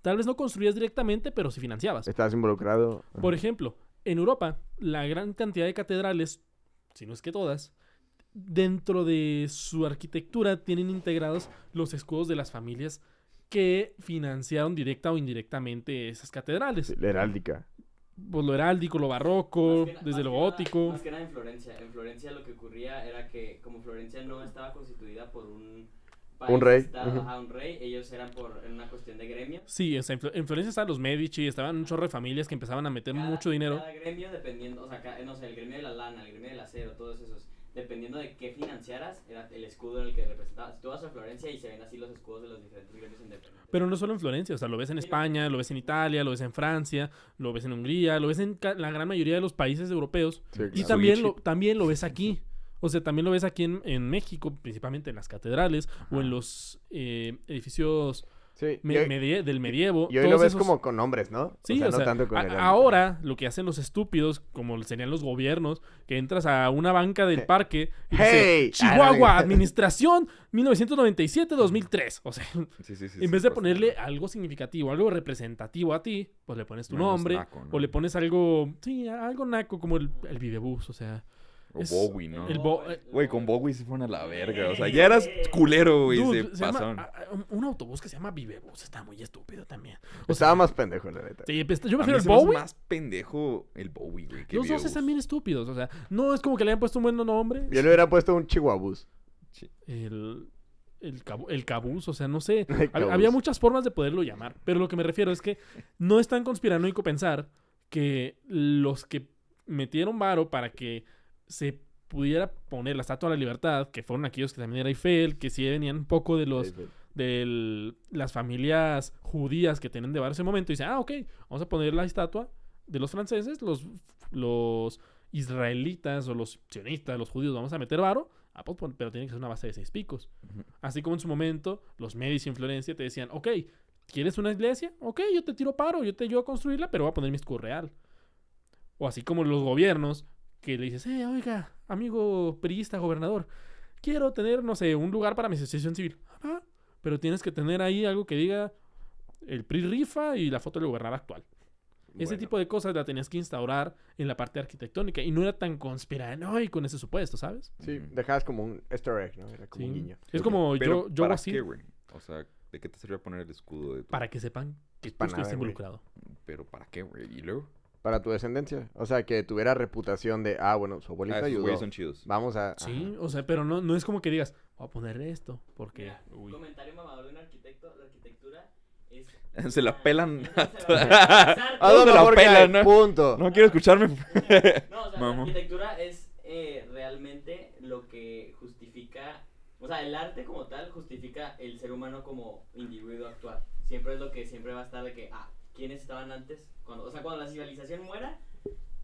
tal vez no construías directamente, pero sí financiabas. ¿Estás involucrado? Por ejemplo, en Europa, la gran cantidad de catedrales, si no es que todas, dentro de su arquitectura tienen integrados los escudos de las familias que financiaron directa o indirectamente esas catedrales. Sí, la heráldica. Pues lo heráldico, lo barroco, Más que desde lo nada- gótico. Más que nada en Florencia. En Florencia lo que ocurría era que como Florencia no estaba constituida por un país, Un rey, estado, ujú. ajá, un rey, ellos eran en una cuestión de gremio. Sí, o sea, en Florencia estaban los Medici, estaban un chorro de familias que empezaban a meter mucho dinero. Cada gremio dependiendo, o sea, no sé, el gremio de la lana, el gremio del acero, todos esos, dependiendo de qué financiaras, era el escudo en el que representaba. Si tú vas a Florencia y se ven así los escudos de los diferentes gremios independientes. Pero no solo en Florencia, o sea, lo ves en España, lo ves en Italia, lo ves en Francia, lo ves en Hungría, lo ves en la gran mayoría de los países europeos. Sí, Y claro. también lo ves aquí. O sea, también lo ves aquí en México, principalmente en las catedrales o en los edificios Sí, del medievo. y hoy lo todos ves esos- como con nombres, ¿no? Sí, no tanto con heráldica. ahora lo que hacen los estúpidos, como serían los gobiernos, que entras a una banca del parque y Hey. dice Chihuahua, Administración 1997-2003. O sea, Sí, sí, sí. en sí, vez de pasa. ponerle algo significativo, algo representativo a ti, pues le pones tu Menos nombre naco, ¿no? o le pones algo, sí, algo naco como el Vivebus, o sea. O es- Bowie, ¿no? Güey, con Bowie se fueron a la verga. O sea, ya eras culero, güey. Dude, Se se llama- pasaron. un autobús que se llama Vivebus está muy estúpido también. Estaba más pendejo, la neta. Sí, pues, yo A mí prefiero el se me hace Bowie. más pendejo el Bowie, güey. que Los dos Vivebus. están bien estúpidos, o sea, no es como que le hayan puesto un buen nombre. Yo le hubiera puesto un chihuahuas. El cabuz, o sea, no sé. El cabuz. Había muchas formas de poderlo llamar, pero lo que me refiero es que no es tan conspiranoico pensar que los que metieron varo para que se pudiera poner la Estatua de la Libertad, que fueron aquellos que también era Eiffel, que sí venían un poco de las familias judías que tienen de varo en ese momento, y dicen, ok, vamos a poner la estatua de los franceses, los israelitas o los sionistas, los judíos, vamos a meter varo, pues, pero tiene que ser una base de 6 picos. Ujú. Así como en su momento, los Medici en Florencia te decían, ok, ¿quieres una iglesia? Ok, yo te tiro paro, yo te ayudo a construirla, pero voy a poner mi escudo real. O así como los gobiernos, que le dices, oiga, amigo priista, gobernador, quiero tener, no sé, un lugar para mi asociación civil. Pero tienes que tener ahí algo que diga el PRI rifa y la foto del gobernador actual. Ese Bueno. tipo de cosas la tenías que instaurar en la parte arquitectónica y no era tan conspiranoico en ese supuesto, ¿sabes? Sí, Ujú. dejabas como un easter egg, ¿no? Era como Sí. un guiño. Es como Pero, yo ¿para así, qué, güey? O sea, ¿de qué te sirve poner el escudo de tu... para que sepan que tú para nada, estuviste güey. involucrado. Pero ¿para qué, güey? ¿Y luego? Para tu descendencia. O sea, que tuviera reputación de, bueno, su abuelita Esos ayudó. güeyes son chidos. Vamos a... Sí, o sea, pero no es como que digas, voy a poner esto, porque... Mira, uy. comentario mamador de un arquitecto, la arquitectura es... Se la pelan. ¿A Todos dónde se la Jorge? pelan, ¿no? Punto. No quiero escucharme. No, o sea, la Mamá. arquitectura es realmente lo que justifica, o sea, el arte como tal justifica el ser humano como individuo actual. Siempre es lo que siempre va a estar de que, ¿quiénes estaban antes? Cuando la civilización muera,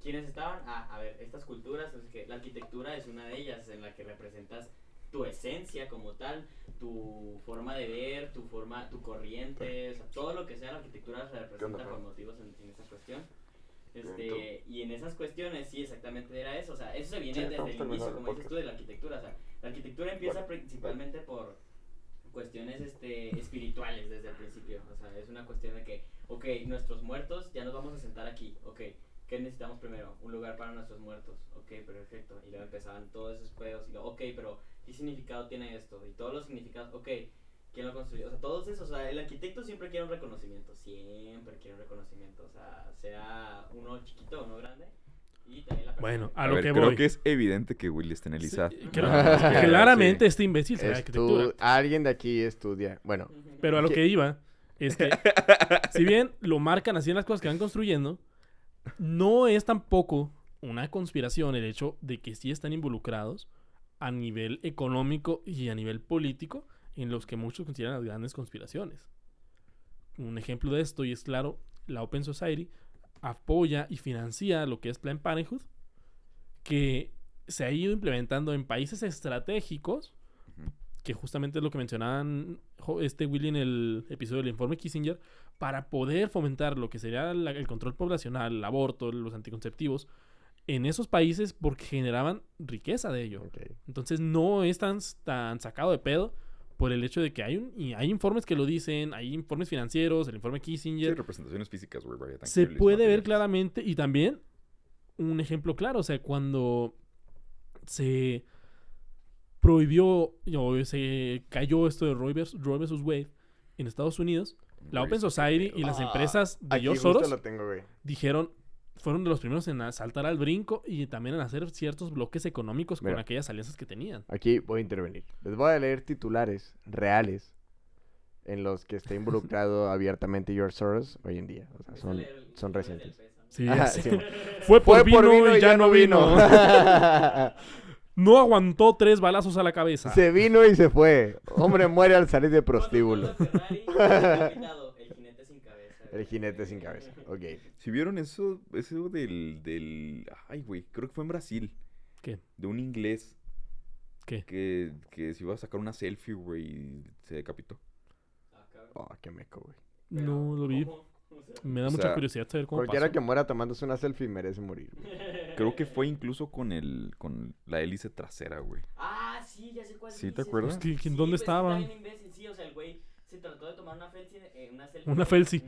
¿quiénes estaban? A ver, estas culturas, es que la arquitectura es una de ellas en la que representas tu esencia como tal, tu forma de ver, tu corriente, o sea, todo lo que sea la arquitectura se representa por motivos en esa cuestión. Y en esas cuestiones sí exactamente era eso, o sea, eso se viene desde el inicio, como dices tú, de la arquitectura, o sea, la arquitectura empieza principalmente por cuestiones espirituales desde el principio, o sea, es una cuestión de que, ok, nuestros muertos, ya nos vamos a sentar aquí, ok, ¿qué necesitamos primero? Un lugar para nuestros muertos, ok, perfecto, y luego empezaban todos esos pedos, y luego, ok, pero ¿qué significado tiene esto? Y todos los significados, ok, ¿quién lo construyó? O sea, todos esos, o sea, el arquitecto siempre quiere un reconocimiento, o sea uno chiquito o uno grande, y también la persona. Bueno, a A lo ver, que creo voy. que es evidente que Willy está en el ISAT. Sí, claramente este imbécil sabe arquitectura. Alguien de aquí estudia. Bueno, Pero a lo que iba es que, si bien lo marcan así en las cosas que van construyendo, no es tampoco una conspiración el hecho de que sí están involucrados a nivel económico y a nivel político en los que muchos consideran las grandes conspiraciones. Un ejemplo de esto, y es claro, la Open Society apoya y financia lo que es Planned Parenthood, que se ha ido implementando en países estratégicos, Ujú. que justamente es lo que mencionaban Willy en el episodio del informe Kissinger, para poder fomentar lo que sería el control poblacional, el aborto, los anticonceptivos, en esos países porque generaban riqueza de ello. Ok. Entonces no es tan sacado de pedo por el hecho de que hay informes que lo dicen, hay informes financieros, el informe Sí, Kissinger. representaciones físicas, güey, vaya, Se tangibles, puede ver materiales. claramente, y también un ejemplo claro, o sea, cuando se prohibió o se cayó esto de Roe versus Wade en Estados Unidos, la Güey, Open eso qué Society pedo. y las Ah, empresas de Aquí George justo Soros lo tengo, güey. dijeron, fueron de los primeros en saltar al brinco y también en hacer ciertos bloques económicos con Mira. aquellas alianzas que tenían. Aquí voy a intervenir. Les voy a leer titulares reales en los que está involucrado abiertamente George Soros hoy en día. O sea, son recientes. Sí, Ajá, ya sé. sí. Fue por Fue vino y ya no vino. No aguantó 3 balazos a la cabeza. Se vino y se fue. Hombre muere al salir de prostíbulo. El jinete sin cabeza. El jinete sin cabeza. Ok. Si vieron eso del... Ay, güey, creo que fue en Brasil. ¿Qué? De un inglés ¿Qué? que se iba a sacar una selfie, güey, y se decapitó. Oh, qué meco, güey. No lo vi. Me da O mucha sea, curiosidad saber cómo Cualquiera pasó. que muera tomándose una selfie merece morir. Creo que fue incluso con la hélice trasera, güey. Ah, sí, ya sé cuál ¿Sí te dices, acuerdas? güey. ¿Dónde pues, estaba? Está bien imbécil, sí, o sea, el güey se trató de tomar una selfie, Una selfie.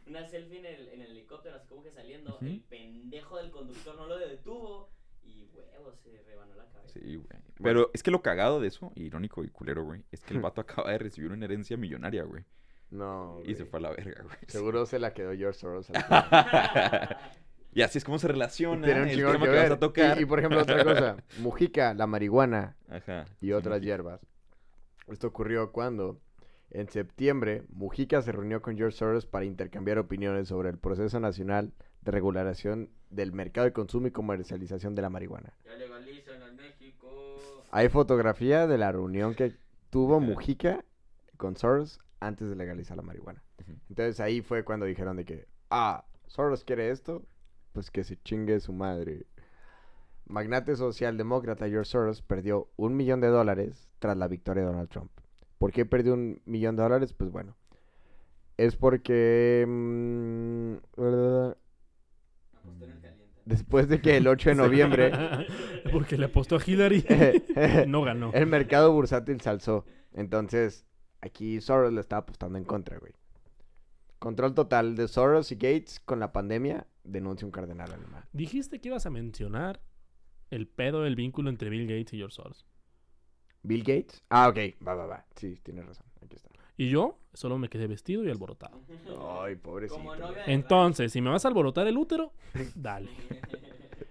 Una selfie en el helicóptero, así como que saliendo. Ujú. El pendejo del conductor no lo detuvo y, huevo, se rebanó la cabeza. Sí, güey. Pero es que lo cagado de eso, irónico y culero, güey, es que el vato acaba de recibir una herencia millonaria, güey. No, Y se güey. fue a la verga, güey. Seguro se la quedó George Soros. al final. Y así es como se relaciona Tiene un el chingo tema que que vas ver. a tocar. Y, por ejemplo, otra cosa. Mujica, la marihuana Ajá. y otras hierbas. Esto ocurrió cuando, en septiembre, Mujica se reunió con George Soros para intercambiar opiniones sobre el proceso nacional de regulación del mercado de consumo y comercialización de la marihuana. Ya legalizan en México. Hay fotografía de la reunión que tuvo Ajá. Mujica con Soros antes de legalizar la marihuana. Ujú. Entonces ahí fue cuando dijeron de que, Soros quiere esto, pues que se chingue su madre. Magnate socialdemócrata George Soros perdió $1 millón tras la victoria de Donald Trump. ¿Por qué perdió $1 millón? Pues bueno, es porque Apostó en el caliente. después de que el 8 de noviembre Porque le apostó a Hillary. No ganó. el mercado bursátil se alzó. Entonces, aquí Soros le estaba apostando en contra, güey. Control total de Soros y Gates con la pandemia, denuncia un cardenal alemán. Dijiste que ibas a mencionar el pedo del vínculo entre Bill Gates y George Soros. ¿Bill Gates? Ah, ok, va. Sí, tienes razón, aquí está. Y yo solo me quedé vestido y alborotado. Ay, pobrecito. Como novia güey. de Entonces, si me vas a alborotar el útero, dale.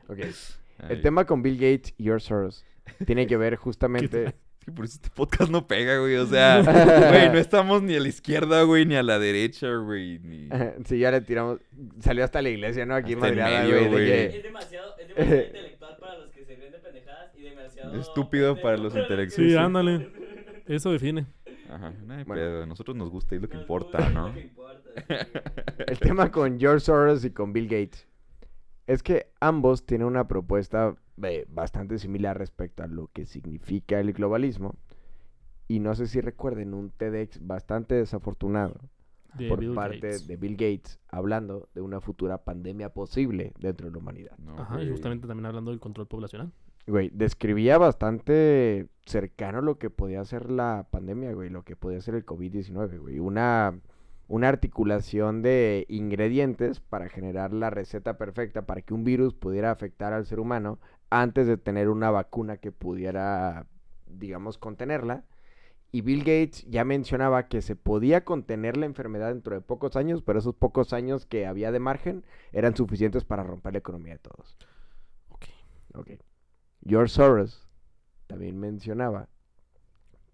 Ok, Ay, el tema con Bill Gates y George Soros tiene que ver ¿Qué justamente... Es que por eso este podcast no pega, güey. O sea, güey, no estamos ni a la izquierda, güey, ni a la derecha, güey. Ni... Sí, ya le tiramos... Salió hasta la iglesia, ¿no? Aquí en Hasta en madreada, medio, güey, de güey. que- Es demasiado intelectual para los que se ríen de pendejadas y demasiado Estúpido para los pendejo intelectuales. Sí, ándale. Eso define. Ajá, no hay Bueno. pedo. A nosotros nos gusta y es lo que Nos importa, gusta, ¿no? es lo que importa, sí, güey. El tema con George Soros y con Bill Gates es que ambos tienen una propuesta bastante similar respecto a lo que significa el globalismo. Y no sé si recuerden un TEDx bastante desafortunado De por Bill parte Gates. de Bill Gates hablando de una futura pandemia posible dentro de la humanidad. No, Ajá, y güey. justamente también hablando del control poblacional. Güey, describía bastante cercano lo que podía ser la pandemia, güey, lo que podía ser el COVID-19, güey. Una articulación de ingredientes para generar la receta perfecta para que un virus pudiera afectar al ser humano antes de tener una vacuna que pudiera, digamos, contenerla. Y Bill Gates ya mencionaba que se podía contener la enfermedad dentro de pocos años, pero esos pocos años que había de margen eran suficientes para romper la economía de todos. Ok. George Soros también mencionaba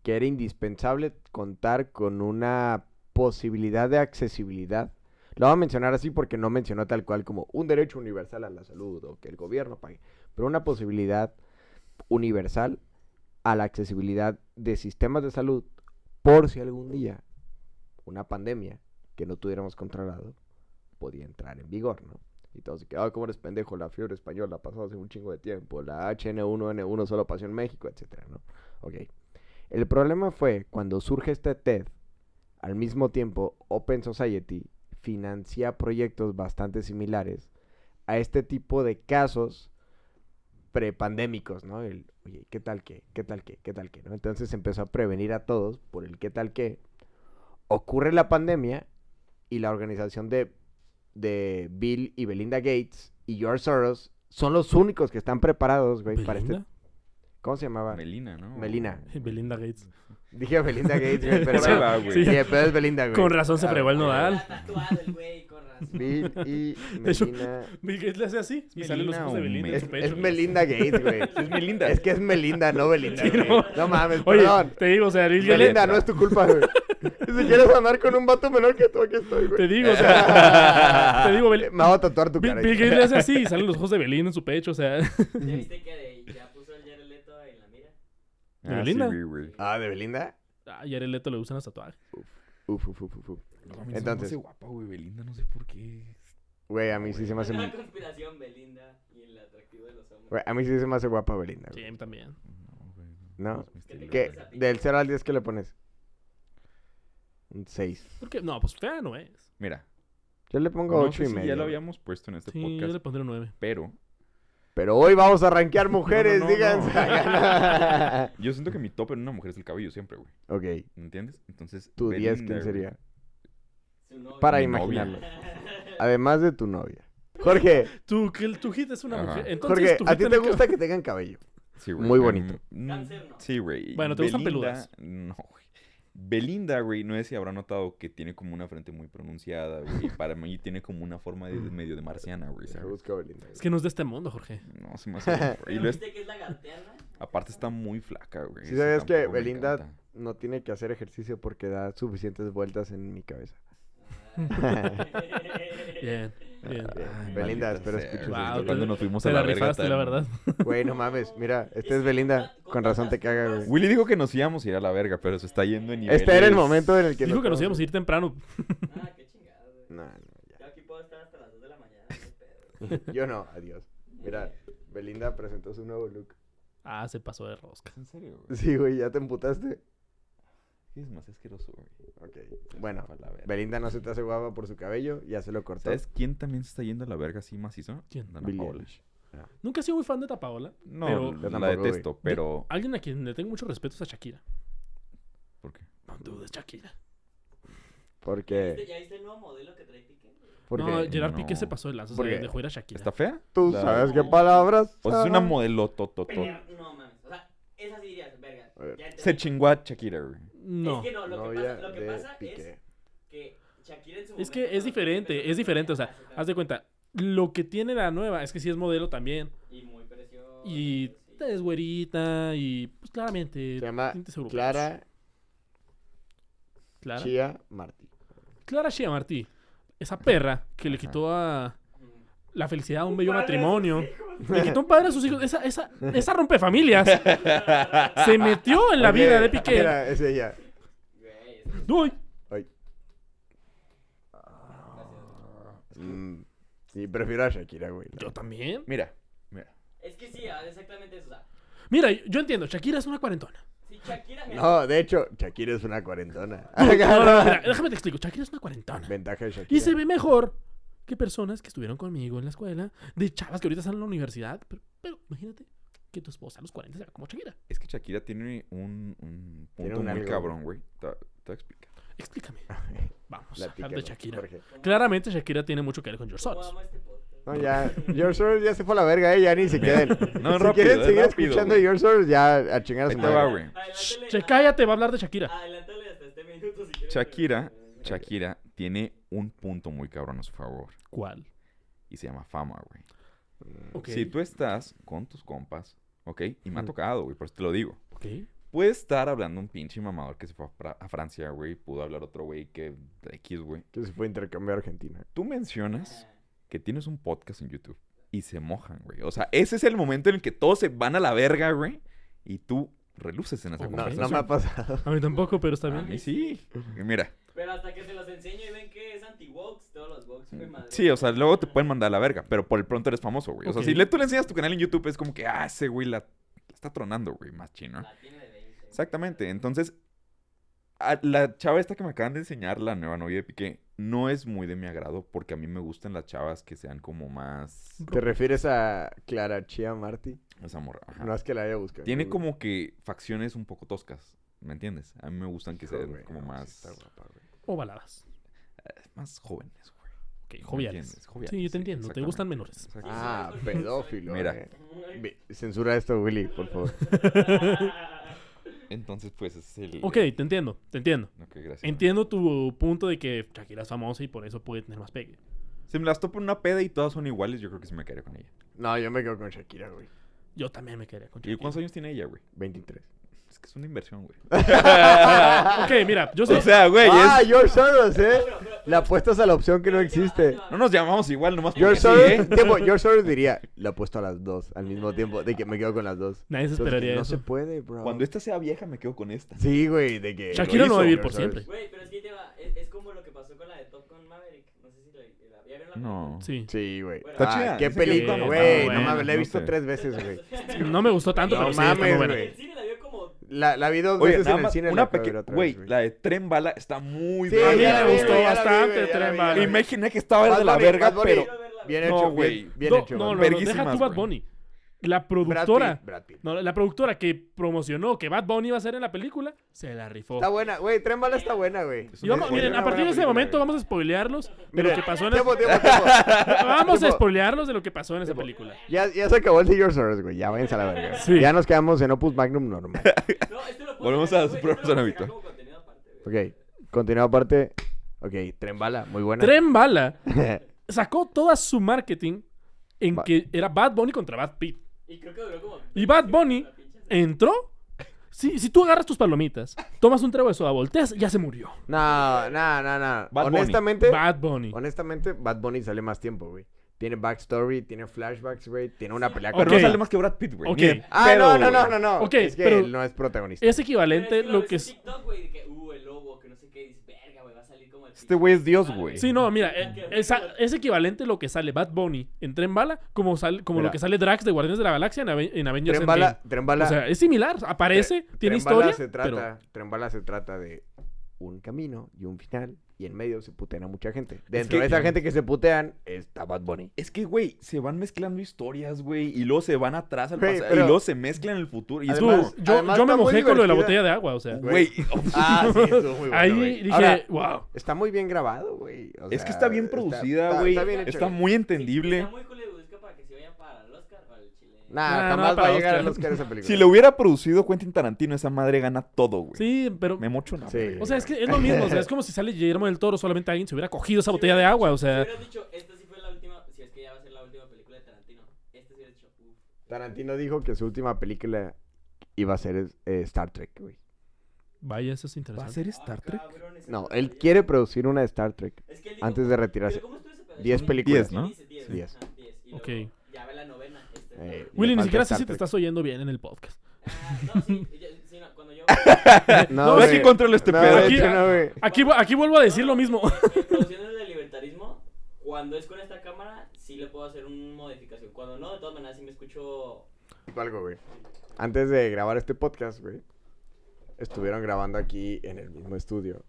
que era indispensable contar con una posibilidad de accesibilidad. Lo voy a mencionar así porque no mencionó tal cual como un derecho universal a la salud o que el gobierno pague, pero una posibilidad universal a la accesibilidad de sistemas de salud por si algún día una pandemia que no tuviéramos controlado podía entrar en vigor, ¿no? Y todos se quedaban, ¿cómo eres pendejo? La fiebre española pasó hace un chingo de tiempo. La H1N1 solo pasó en México, etcétera, ¿no? Ok. El problema fue cuando surge este TED, al mismo tiempo Open Society financia proyectos bastante similares a este tipo de casos prepandémicos, ¿no? Oye, ¿qué tal qué? ¿Qué tal qué? ¿Qué tal qué? ¿No? Entonces empezó a prevenir a todos por el qué tal qué. Ocurre la pandemia y la organización de Bill y Belinda Gates y George Soros son los únicos que están preparados, güey, para este... ¿Belinda? ¿Cómo se llamaba? Melina, ¿no? Melina. Belinda Gates. Dije Belinda Gates, güey, pero Por ahí va, güey. sí, pero es Belinda, güey. Con razón se Ah, fregó el güey. nodal. Está tatuado el güey, con razón. Bill y De hecho, Melina... Bill Gates le hace así y salen los Melina ojos de o Belinda en su Es pecho. Melinda Gates, güey. Es Melinda. Es que es Melinda, no Belinda, Sí, güey. no. No mames, Oye, perdón. te digo, o sea, Bill Gates... Belinda, no es tu culpa, güey. Si quieres andar con un vato menor que tú, aquí estoy, güey. Te digo, o sea... te digo, Me voy a tatuar tu cara. Bill Gates le hace así y salen los ojos de Belinda en su pecho, o sea... ¿Ya viste que ya puso el Jared Leto en la mira? ¿De Belinda? Sí, güey. Ah, ¿de Belinda? Ah, y a Jared Leto le gustan los tatuajes. Uf. No, a mí Entonces- se me hace guapa, güey. Belinda, no sé por qué. Güey, a mí sí se me hace... Una conspiración, Belinda y el atractivo de los hombres. Güey, a mí sí se me hace guapa Belinda, Sí, a güey. mí también. No, güey. ¿No? es mi estilo. ¿Qué? Del 0 al 10, ¿qué le pones? Un 6. ¿Por qué? No, pues fea no es. Mira, Yo le pongo no 8 sé y si medio. ya lo habíamos puesto en este Sí, yo podcast, le pondré un 9. pero Pero hoy vamos a rankear mujeres, No, no, no, díganse. yo siento que mi top en una mujer es el cabello siempre, güey. Ok, ¿Me entiendes? Entonces, tu 10, Belinda, ¿quién güey. sería? Su novio. Para Mi novia. imaginarlo. Además de tu novia. Jorge, Tu hit es una Ajá. mujer. Entonces, Jorge, tu ¿a hit ti te tiene que- gusta que tengan cabello? Sí, güey. Muy bonito. Cáncer, no. Sí, güey. Bueno, ¿te gustan Belinda, peludas? No, güey. Belinda, güey, no sé si habrá notado que tiene como una frente muy pronunciada, güey. Y para mí tiene como una forma de medio de marciana, güey, Se ¿sabes? busca Belinda. Es que no es de este mundo, Jorge. No, se me hace... Y ¿Pero lo es- viste que es lagarteana? Aparte está muy flaca, güey. ¿Sí eso sabías que tampoco me Belinda encanta. no tiene que hacer ejercicio porque da suficientes vueltas en mi cabeza? Bien, bien. Ay, Belinda, maldita espero sea, escuches güey. esto. Cuando nos fuimos Te a la la verga rifaste, la verdad. Güey, no mames, mira, esta es Belinda. Con razón te caga, güey. Willy dijo que nos íbamos a ir a la verga, pero se está yendo en niveles... Este era el momento en el que Dijo que nos vamos íbamos a ir temprano. Ah, qué chingado, güey. No, ya. Yo aquí puedo estar hasta las 2 de la mañana, no hay pedo. Yo no, adiós. Mira, Belinda presentó su nuevo look. Ah, se pasó de rosca. ¿En serio, güey? Sí, güey, ya te emputaste. Es más asqueroso, güey. Ok, bueno, A la verga. Belinda no se te hace guapa por su cabello, ya se lo cortó. ¿Sabes quién también se está yendo a la verga así macizo? ¿Quién? Dana Billie Paola. Eilish. Nunca he sido muy fan de Tapaola. No, pero Yo la tampoco, detesto, pero... alguien a quien le tengo mucho respeto es a Shakira. ¿Por qué? No dudes, Shakira. Porque... ¿Ya viste el nuevo modelo que trae Piqué? porque No, Gerard No. Piqué se pasó de lanza. O ¿Por sea, qué? dejó ir a Shakira. ¿Está fea? tú La- sabes qué palabras. O sea, es una son. modelo tototo. No mames, o sea, esa sí dirías, verga. A ver. ya entendí. Se chingó a Shakira, güey. No. Es que no, lo que Novia pasa, lo que de pasa es Piqué. que Shakira en su Es momento que es cuando diferente, empezó a O sea, sacar- haz de cuenta. Lo que tiene la nueva es que sí es modelo también. Y muy precioso. Y sí. es güerita y pues claramente. Se llama tintes europeos. Clara Clara. Chia Martí. Clara Shia Martí. Esa perra que le Ajá. quitó a Ujú. la felicidad a un bello padre a sus matrimonio. hijos. Le quitó un padre a sus hijos. Esa rompe familias. Se metió en la Ok, vida de Piqué. Mira, es ella. Güey, es- Uy. Ay. gracias. Sí, prefiero a Shakira, güey. Yo también. Mira. Es que sí, exactamente eso. O sea, Mira, yo entiendo. Shakira es una cuarentona. si Shakira. mira, No, de hecho, Shakira es una cuarentona. No, mira, déjame te explico. Shakira es una cuarentona. Ventaja de Shakira. Y se ve mejor que personas que estuvieron conmigo en la escuela, de chavas que ahorita están en la universidad. Pero imagínate que tu esposa a los 40 se ve como Shakira. Es que Shakira tiene un Tiene punto un muy algo, cabrón, güey. Te voy a explicar. Explícame. Vamos a hablar de Platícalo, Shakira. Jorge. Claramente Shakira tiene mucho que ver con George ¿Cómo Soros. amo este podcast? No, ya. George Soros ya se fue a la verga, ya ni se queden. No, Si rápido, quieren seguir rápido, escuchando güey. George Soros, ya a chingar a Ahí su te madre. va, güey. Adelántale- Che, cállate, va a hablar de Shakira. Adelántale hasta este minuto si quieres. Shakira tiene un punto muy cabrón a su favor. ¿Cuál? Y se llama fama, güey. Ok. Si tú estás con tus compas, ¿ok? Y me ha tocado, güey, por eso te lo digo. Ok. Puede estar hablando un pinche mamador que se fue a Francia, güey. Pudo hablar otro güey que... X, güey. Que se fue a intercambiar a Argentina. Tú mencionas que tienes un podcast en YouTube y se mojan, güey. O sea, ese es el momento en el que todos se van a la verga, güey. Y tú reluces en esa No, No, conversación. no me ha pasado. A mí tampoco, pero está A bien. mí sí. Y mira, Pero hasta que se los enseño y ven que es anti-woke, todos los woke fue madre. sí, o sea, luego te pueden mandar a la verga, pero por el pronto eres famoso, güey. O sea, Ok. si tú le enseñas tu canal en YouTube, es como que, ese güey la está tronando, güey, más chino. La tiene de 20. Exactamente, entonces, la chava esta que me acaban de enseñar, la nueva novia de Piqué, no es muy de mi agrado porque a mí me gustan las chavas que sean como más... ¿Te refieres a Clara Chia Martí? Esa morra, ajá. No es que la haya buscado. Tiene como que facciones un poco toscas, ¿me entiendes? A mí me gustan que sean como más... O baladas. más jóvenes, güey. Ok, ¿Me joviales. entiendes? Joviales, Sí, yo te entiendo. Te exactamente, gustan menores. exacto. Ah, pedófilo. Mira. Censura esto, Willy, por favor. Entonces, pues, es el... Ok, te entiendo. Ok, gracias. Entiendo tu punto de que Shakira es famosa y por eso puede tener más pegue. Si me las topo en una peda y todas son iguales, yo creo que sí me quedaría con ella. No, yo me quedo con Shakira, güey. Yo también me quedaría con ¿Y Shakira. cuántos años tiene ella, güey? 23. Es que es una inversión, güey. Ok, mira, yo sé. O sea, güey, Ah, es... George Soros, ¿eh? Le apuestas a la opción que no existe. No nos llamamos igual, nomás George porque sí, Soros, tipo, George Soros diría, le apuesto a las dos al mismo tiempo, de que me quedo con las dos. Nadie se Entonces, esperaría no eso. se puede, bro. Cuando esta sea vieja, me quedo con esta. Sí, güey, de que... Shakira no va a vivir por George Soros. siempre. Güey, pero es que es como lo que pasó con la de Top Gun Maverick. No sé si ¿ya vieron la No. Sí. Sí, güey. Bueno, Está chida, qué dicen que película, está güey. buena. No mames, la he No visto sé. 3 veces, güey. No me gustó tanto, No pero sí, está muy mames, buena. güey. En cine la vio como... La vi 2 Oye, veces en nada el más, cine. una la fui a ver pequeña... otra Güey, vez, la de Tren Bala está muy Sí, A mí buena. ya la me vi, gustó güey, ya la vi, bastante güey, ya la Tren vi, Bala. ya la vi. Imaginé que estaba Bad de la Bunny, verga, Bad Bunny. pero... Quiero verla, Bien güey. No, hecho, güey. bien No, hecho. no, Bad no, Bunny. no, deja Verguísimas, tú Bad güey. Bunny. La Brad productora, Pitt, Brad Pitt. no, la productora que promocionó que Bad Bunny iba a ser en la película, se la rifó. Está buena, güey. Tren Bala está buena, güey. Y vamos, Es miren, una a partir buena de ese película, momento güey. vamos a spoilearlos de Mira, lo que pasó en tiempo. Vamos a Tiempo. spoilearlos de lo que pasó en esa película. Ya se acabó el de George Soros, güey. Ya váyanse a la verga. Sí. Ya nos quedamos en Opus Magnum normal. No, esto lo puedo Volvemos sacar, a güey, su esto lo puedo habitual. sacar como contenido aparte, güey. Ok. Continúa aparte. Ok. Tren Bala, muy buena. Tren Bala sacó toda su marketing en Va- que era Bad Bunny contra Bad Pitt. Y creo que duró como... Y Bad Bunny la pinche serie. entró. Si tú agarras tus palomitas, tomas un trago de soda, volteas, ya se murió. No. Bad Bunny. Honestamente, Bad Bunny sale más tiempo, güey. Tiene backstory, tiene flashbacks, güey. Tiene una pelea Pero con... no Ok. sale más que Brad Pitt, güey. Ok. Ni de Ah, pedo, no. güey. Ok, es que pero- él no es protagonista. Es Pero equivalente es lo ves que en es. TikTok, güey, de que, el lobo, que no sé qué, dices, verga, güey, va a salir como el... Este güey es Dios, güey. Sí, no, mira, es equivalente lo que sale Bad Bunny en Tren Bala como Mira. lo que sale Drax de Guardianes de la Galaxia en Avengers Tren Bala, Endgame. O sea, es similar, aparece, tiene Tren Bala historia, se pero trata, Tren Bala se trata de un camino y un final. Y en medio se putean a mucha gente. Dentro que- de esa gente que se putean está Bad Bunny. Es que, güey, se van mezclando historias, güey, y luego se van atrás al Güey, pasado, pero- y luego se mezclan en el futuro. Y es tú, Además- como, yo además me está muy mojé con lo de la divertida. botella de agua, o sea. güey, Ah, sí, estuvo muy bueno, Ahí güey. dije, Ahora, wow. está muy bien grabado, güey. O es sea, que está bien producida, güey. Está bien hecho, Está güey. muy entendible. Está muy hollywoodesca para que se vayan para el Oscar o al Chile. Nah, Nah, jamás no, va a para llegar Oscar. al Oscar esa película. Si lo hubiera producido Quentin Tarantino, esa madre gana todo, güey. Sí, pero Me mocho una Sí. verga. o sea, es que es lo mismo, o sea, es como si sale Guillermo del Toro, solamente alguien se hubiera cogido esa botella de agua, o Si sea, hubieras dicho, esta sí fue la última, si es que ya va a ser la última película de Tarantino, esta sí hubiera dicho, uff. Tarantino dijo que su última película iba a ser Star Trek, güey. vaya, eso es ¿Va a interesante. ser Star Trek? No, él quiere producir una de Star Trek Es que él dijo, antes de retirarse. ¿pero cómo estuvo ese pedo? 10 Son películas, 10, ¿no? 10, 10. ajá, 10. Y Ok. luego ya ve la novena. Le Willy, ni falta siquiera sé Star si te Trek. estás oyendo bien en el podcast. No, sí, sí, no, cuando yo... No, No, güey. aquí controlo este No, pedo. de Aquí- hecho no, güey. Aquí vuelvo a decir lo mismo. En producciones de libertarismo, cuando es con esta cámara, sí le puedo hacer una modificación. Cuando no, de todas maneras, sí me escucho... Algo, güey. Antes de grabar este podcast, güey, estuvieron grabando aquí en el mismo estudio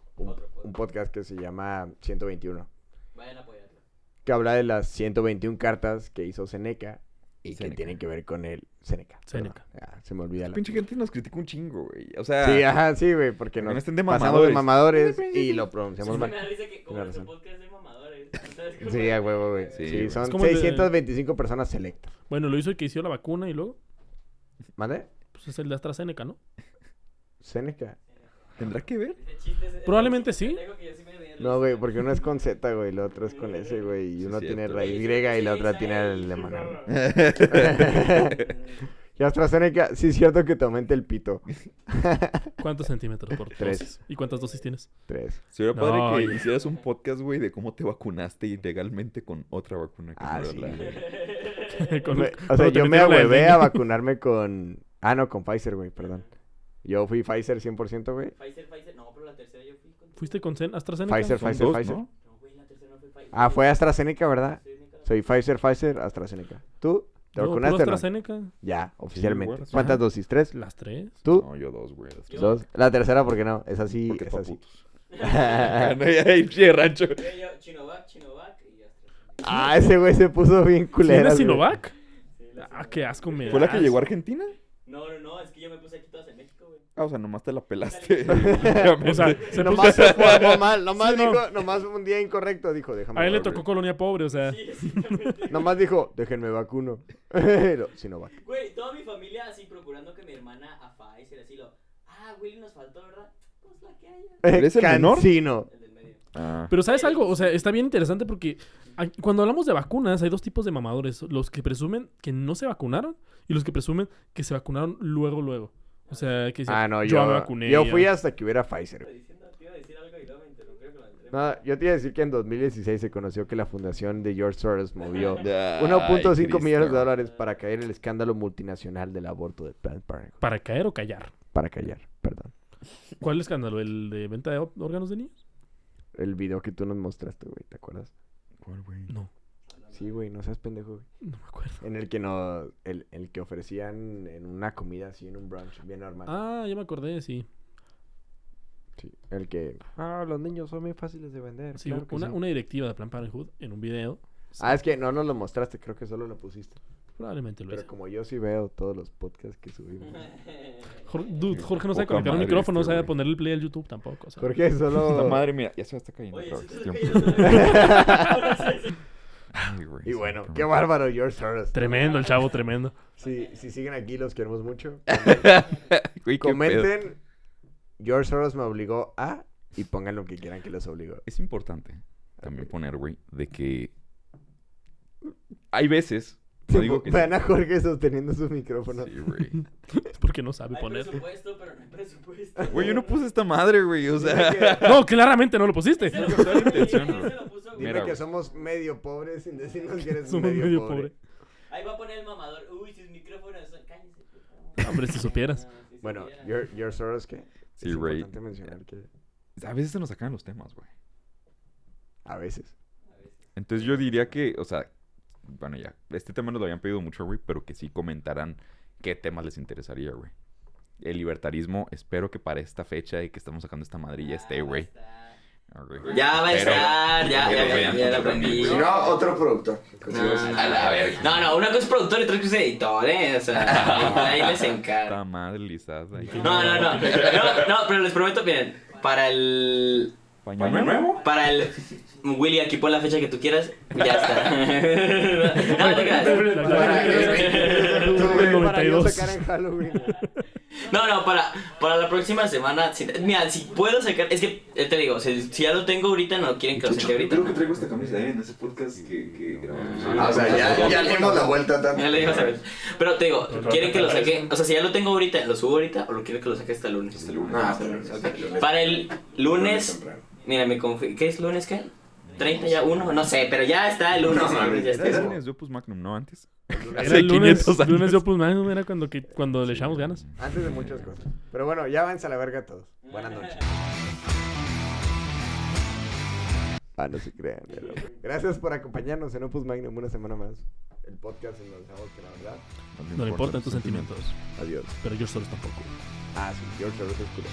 un podcast que se llama 121, Vayan a apoyarlo. que habla de las 121 cartas que hizo Seneca y que Séneca. tienen que ver con el Seneca. Seneca. perdón. Se me olvida la... Pinche gente nos critica un chingo, güey. O sea, Sí, ajá, sí, güey, porque no nos estén de pasamos de mamadores. mamadores y lo pronunciamos Sí, me mal. da risa que como Tienes nuestro razón. podcast de mamadores. ¿sabes cómo? Sí, a huevo, güey. Sí, Sí, güey. son Es como el de- 625 personas selectas. Bueno, lo hizo el que hizo la vacuna y luego, ¿Mande? pues es el de AstraZeneca, ¿no? Seneca. ¿tendrá que ver? Ese chiste es- Probablemente ese chiste sí. pendejo que yo sí me reía de No, risa. güey, porque uno es con Z, güey, el otro es con S, güey, y Sí, uno tiene cierto. raíz Sí, griega y la sí, otra sí, tiene sí. alemana. Y AstraZeneca, sí es cierto que te aumenta el pito. ¿Cuántos centímetros por 3. dosis? ¿Y cuántas dosis tienes? 3. Sería No, padre que oye. hicieras un podcast, güey, de cómo te vacunaste ilegalmente con otra vacuna. Que Ah, no era sí, la- güey. Con- O sea, cuando te yo me metieron la del ahuevé dengue. a vacunarme con... Ah, no, con Pfizer, güey, perdón. Yo fui Pfizer 100%, güey. Pfizer. No, pero la tercera yo fui con... ¿Fuiste con AstraZeneca? Pfizer, Son Pfizer, dos, Pfizer. ¿no? No, güey, la tercera no fue Pfizer. Ah, fue AstraZeneca, ¿verdad? AstraZeneca. Soy Pfizer, AstraZeneca. ¿Tú? ¿Te No, vacunaste o no? AstraZeneca. Ya, oficialmente. igual, ¿Cuántas ajá. dosis? ¿3? Las 3. ¿Tú? No, yo 2, güey. las tres. ¿2? La tercera, ¿por qué no? Es así, Porque es pa' así. putos. Ahí, pie rancho. Yo, Chinovac y AstraZeneca. Ah, ese güey se puso bien culero. ¿Tienes Sinovac? Sí, la Ah, qué asco me ¿Fue la que das. llegó a Argentina? No, es que yo me puse aquí todas en México, güey. Ah, o sea, nomás te la pelaste. O sea, se Nomás puso... se formó mal, nomás Sí, no. dijo, nomás un día incorrecto dijo, déjame. A él le vacunar. tocó colonia pobre, o sea. Sí, exactamente. Nomás dijo, déjenme vacuno. No, Sinovac. Güey, toda mi familia así procurando que mi hermana a Pfizer, así lo... Ah, Willy nos faltó, ¿verdad? Pues la que haya. ¿Eres el menor? Cancino. El del medio. Ah, Pero ¿sabes algo? O sea, está bien interesante porque cuando hablamos de vacunas hay dos tipos de mamadores. Los que presumen que no se vacunaron y los que presumen que se vacunaron luego. O sea, que dicen, Ah, no, yo yo me vacuné. Yo ya". fui hasta que hubiera Pfizer. Te iba a decir algo y luego me interrumpió con la entrevista. No, yo te iba a decir que en 2016 se conoció que la fundación de George Soros movió Ay, 1.5 millones de Cristo. dólares para caer el escándalo multinacional del aborto de Planned Parenthood. ¿Para caer o callar? Para callar, perdón. ¿Cuál escándalo? ¿El de venta de órganos de niños? El video que tú nos mostraste, güey, ¿te acuerdas? ¿Cuál, güey? No, Sí, güey, no seas pendejo, güey. no me acuerdo. En el que no, el que ofrecían en una comida así, en un brunch bien normal. Ah, ya me acordé, sí. Sí, el que, los niños son muy fáciles de vender. Sí, claro que una, sí. una directiva de Planned Parenthood en un video. Ah, es que no nos lo mostraste, creo que solo lo pusiste. Probablemente lo Pero es. como yo sí veo todos los podcasts que subimos. Jorge no sabe Poca conectar un madre micrófono, no este, sabe güey. ponerle play al YouTube tampoco. O sea. Jorge solo... La madre, mira, ya se está cayendo Oye, otra se vez. está Tiempo. cayendo. Ay, güey, Y sí, bueno, pero- qué bárbaro George Soros. Tremendo el chavo, tremendo. Si siguen aquí, los queremos mucho. Güey, qué pedo. Comenten, George Soros me obligó a... Y pongan lo que quieran que los obligó. Es importante también Ok. poner, güey, de que hay veces, no digo que Vean a Jorge sosteniendo su micrófono. sí, güey. Es porque no sabe Hay poner. presupuesto, pero no hay presupuesto. Güey, yo no puse esta madre, güey, o sea, Dime No, claramente no lo pusiste. Se lo con puso, toda la güey, intención, se güey. lo puso, güey. Dime Mira, que güey. somos medio pobres sin decirnos que eres Somos medio pobre. Ahí va a poner el mamador. Uy, sus micrófonos son... Cállese, puto. Hombre, si supieras. Ah, si Bueno, supiera. George Soros, ¿qué? Sí, es güey. importante mencionar que a veces se nos sacan los temas, güey. a veces. A veces. Entonces yo diría que, o sea, bueno, ya, este tema nos lo habían pedido mucho, güey, pero que sí comentaran qué temas les interesaría, güey. El libertarismo, espero que para esta fecha y que estamos sacando esta madre ya esté, güey. Ah, güey. Ya va a Espero. estar, ya la aprendí. Si no, otro productor. A la verga. No, una cosa es productor y otra cosa es editor, O sea, ahí les encargo. Esta madre lisada. No, pero les prometo, miren, para el... ¿Paño nuevo? Para el... Willy, aquí pon la fecha que tú quieras, ya está. No, te creas. Para yo 92. sacar en Halloween. No, para la próxima semana, mira, si puedo sacar, es que, te digo, si ya lo tengo ahorita, no quieren que lo saque ahorita. Creo que traigo esta camisa en ese podcast que grabamos. Ah, o sea, ya le dimos la vuelta tanto. Ya le digo, ¿sabes? Pero te digo, ¿quieren que lo saque? O sea, si ya lo tengo ahorita, ¿lo subo ahorita o lo quieren que lo saque hasta el lunes? Hasta el lunes. Ah, Hasta el lunes. Ok. Para el lunes, mira, me confío. ¿Qué es lunes qué? ¿30 ya? ¿1? No sé, pero ya está el lunes. No, el lunes ya Era el está. lunes de Opus Magnum, ¿no? Antes. Era Hace el lunes, 500 años. lunes de Opus Magnum, era cuando le echamos ganas. Antes de muchas cosas. Pero bueno, ya váyanse a la verga todos. Buenas noches. Ah, no se crean. Pero... Gracias por acompañarnos en Opus Magnum una semana más. El podcast en donde sabemos que la verdad. No le importan tus sentimientos. Adiós. Pero yo solo tampoco. Ah, sí, George Soros es culo.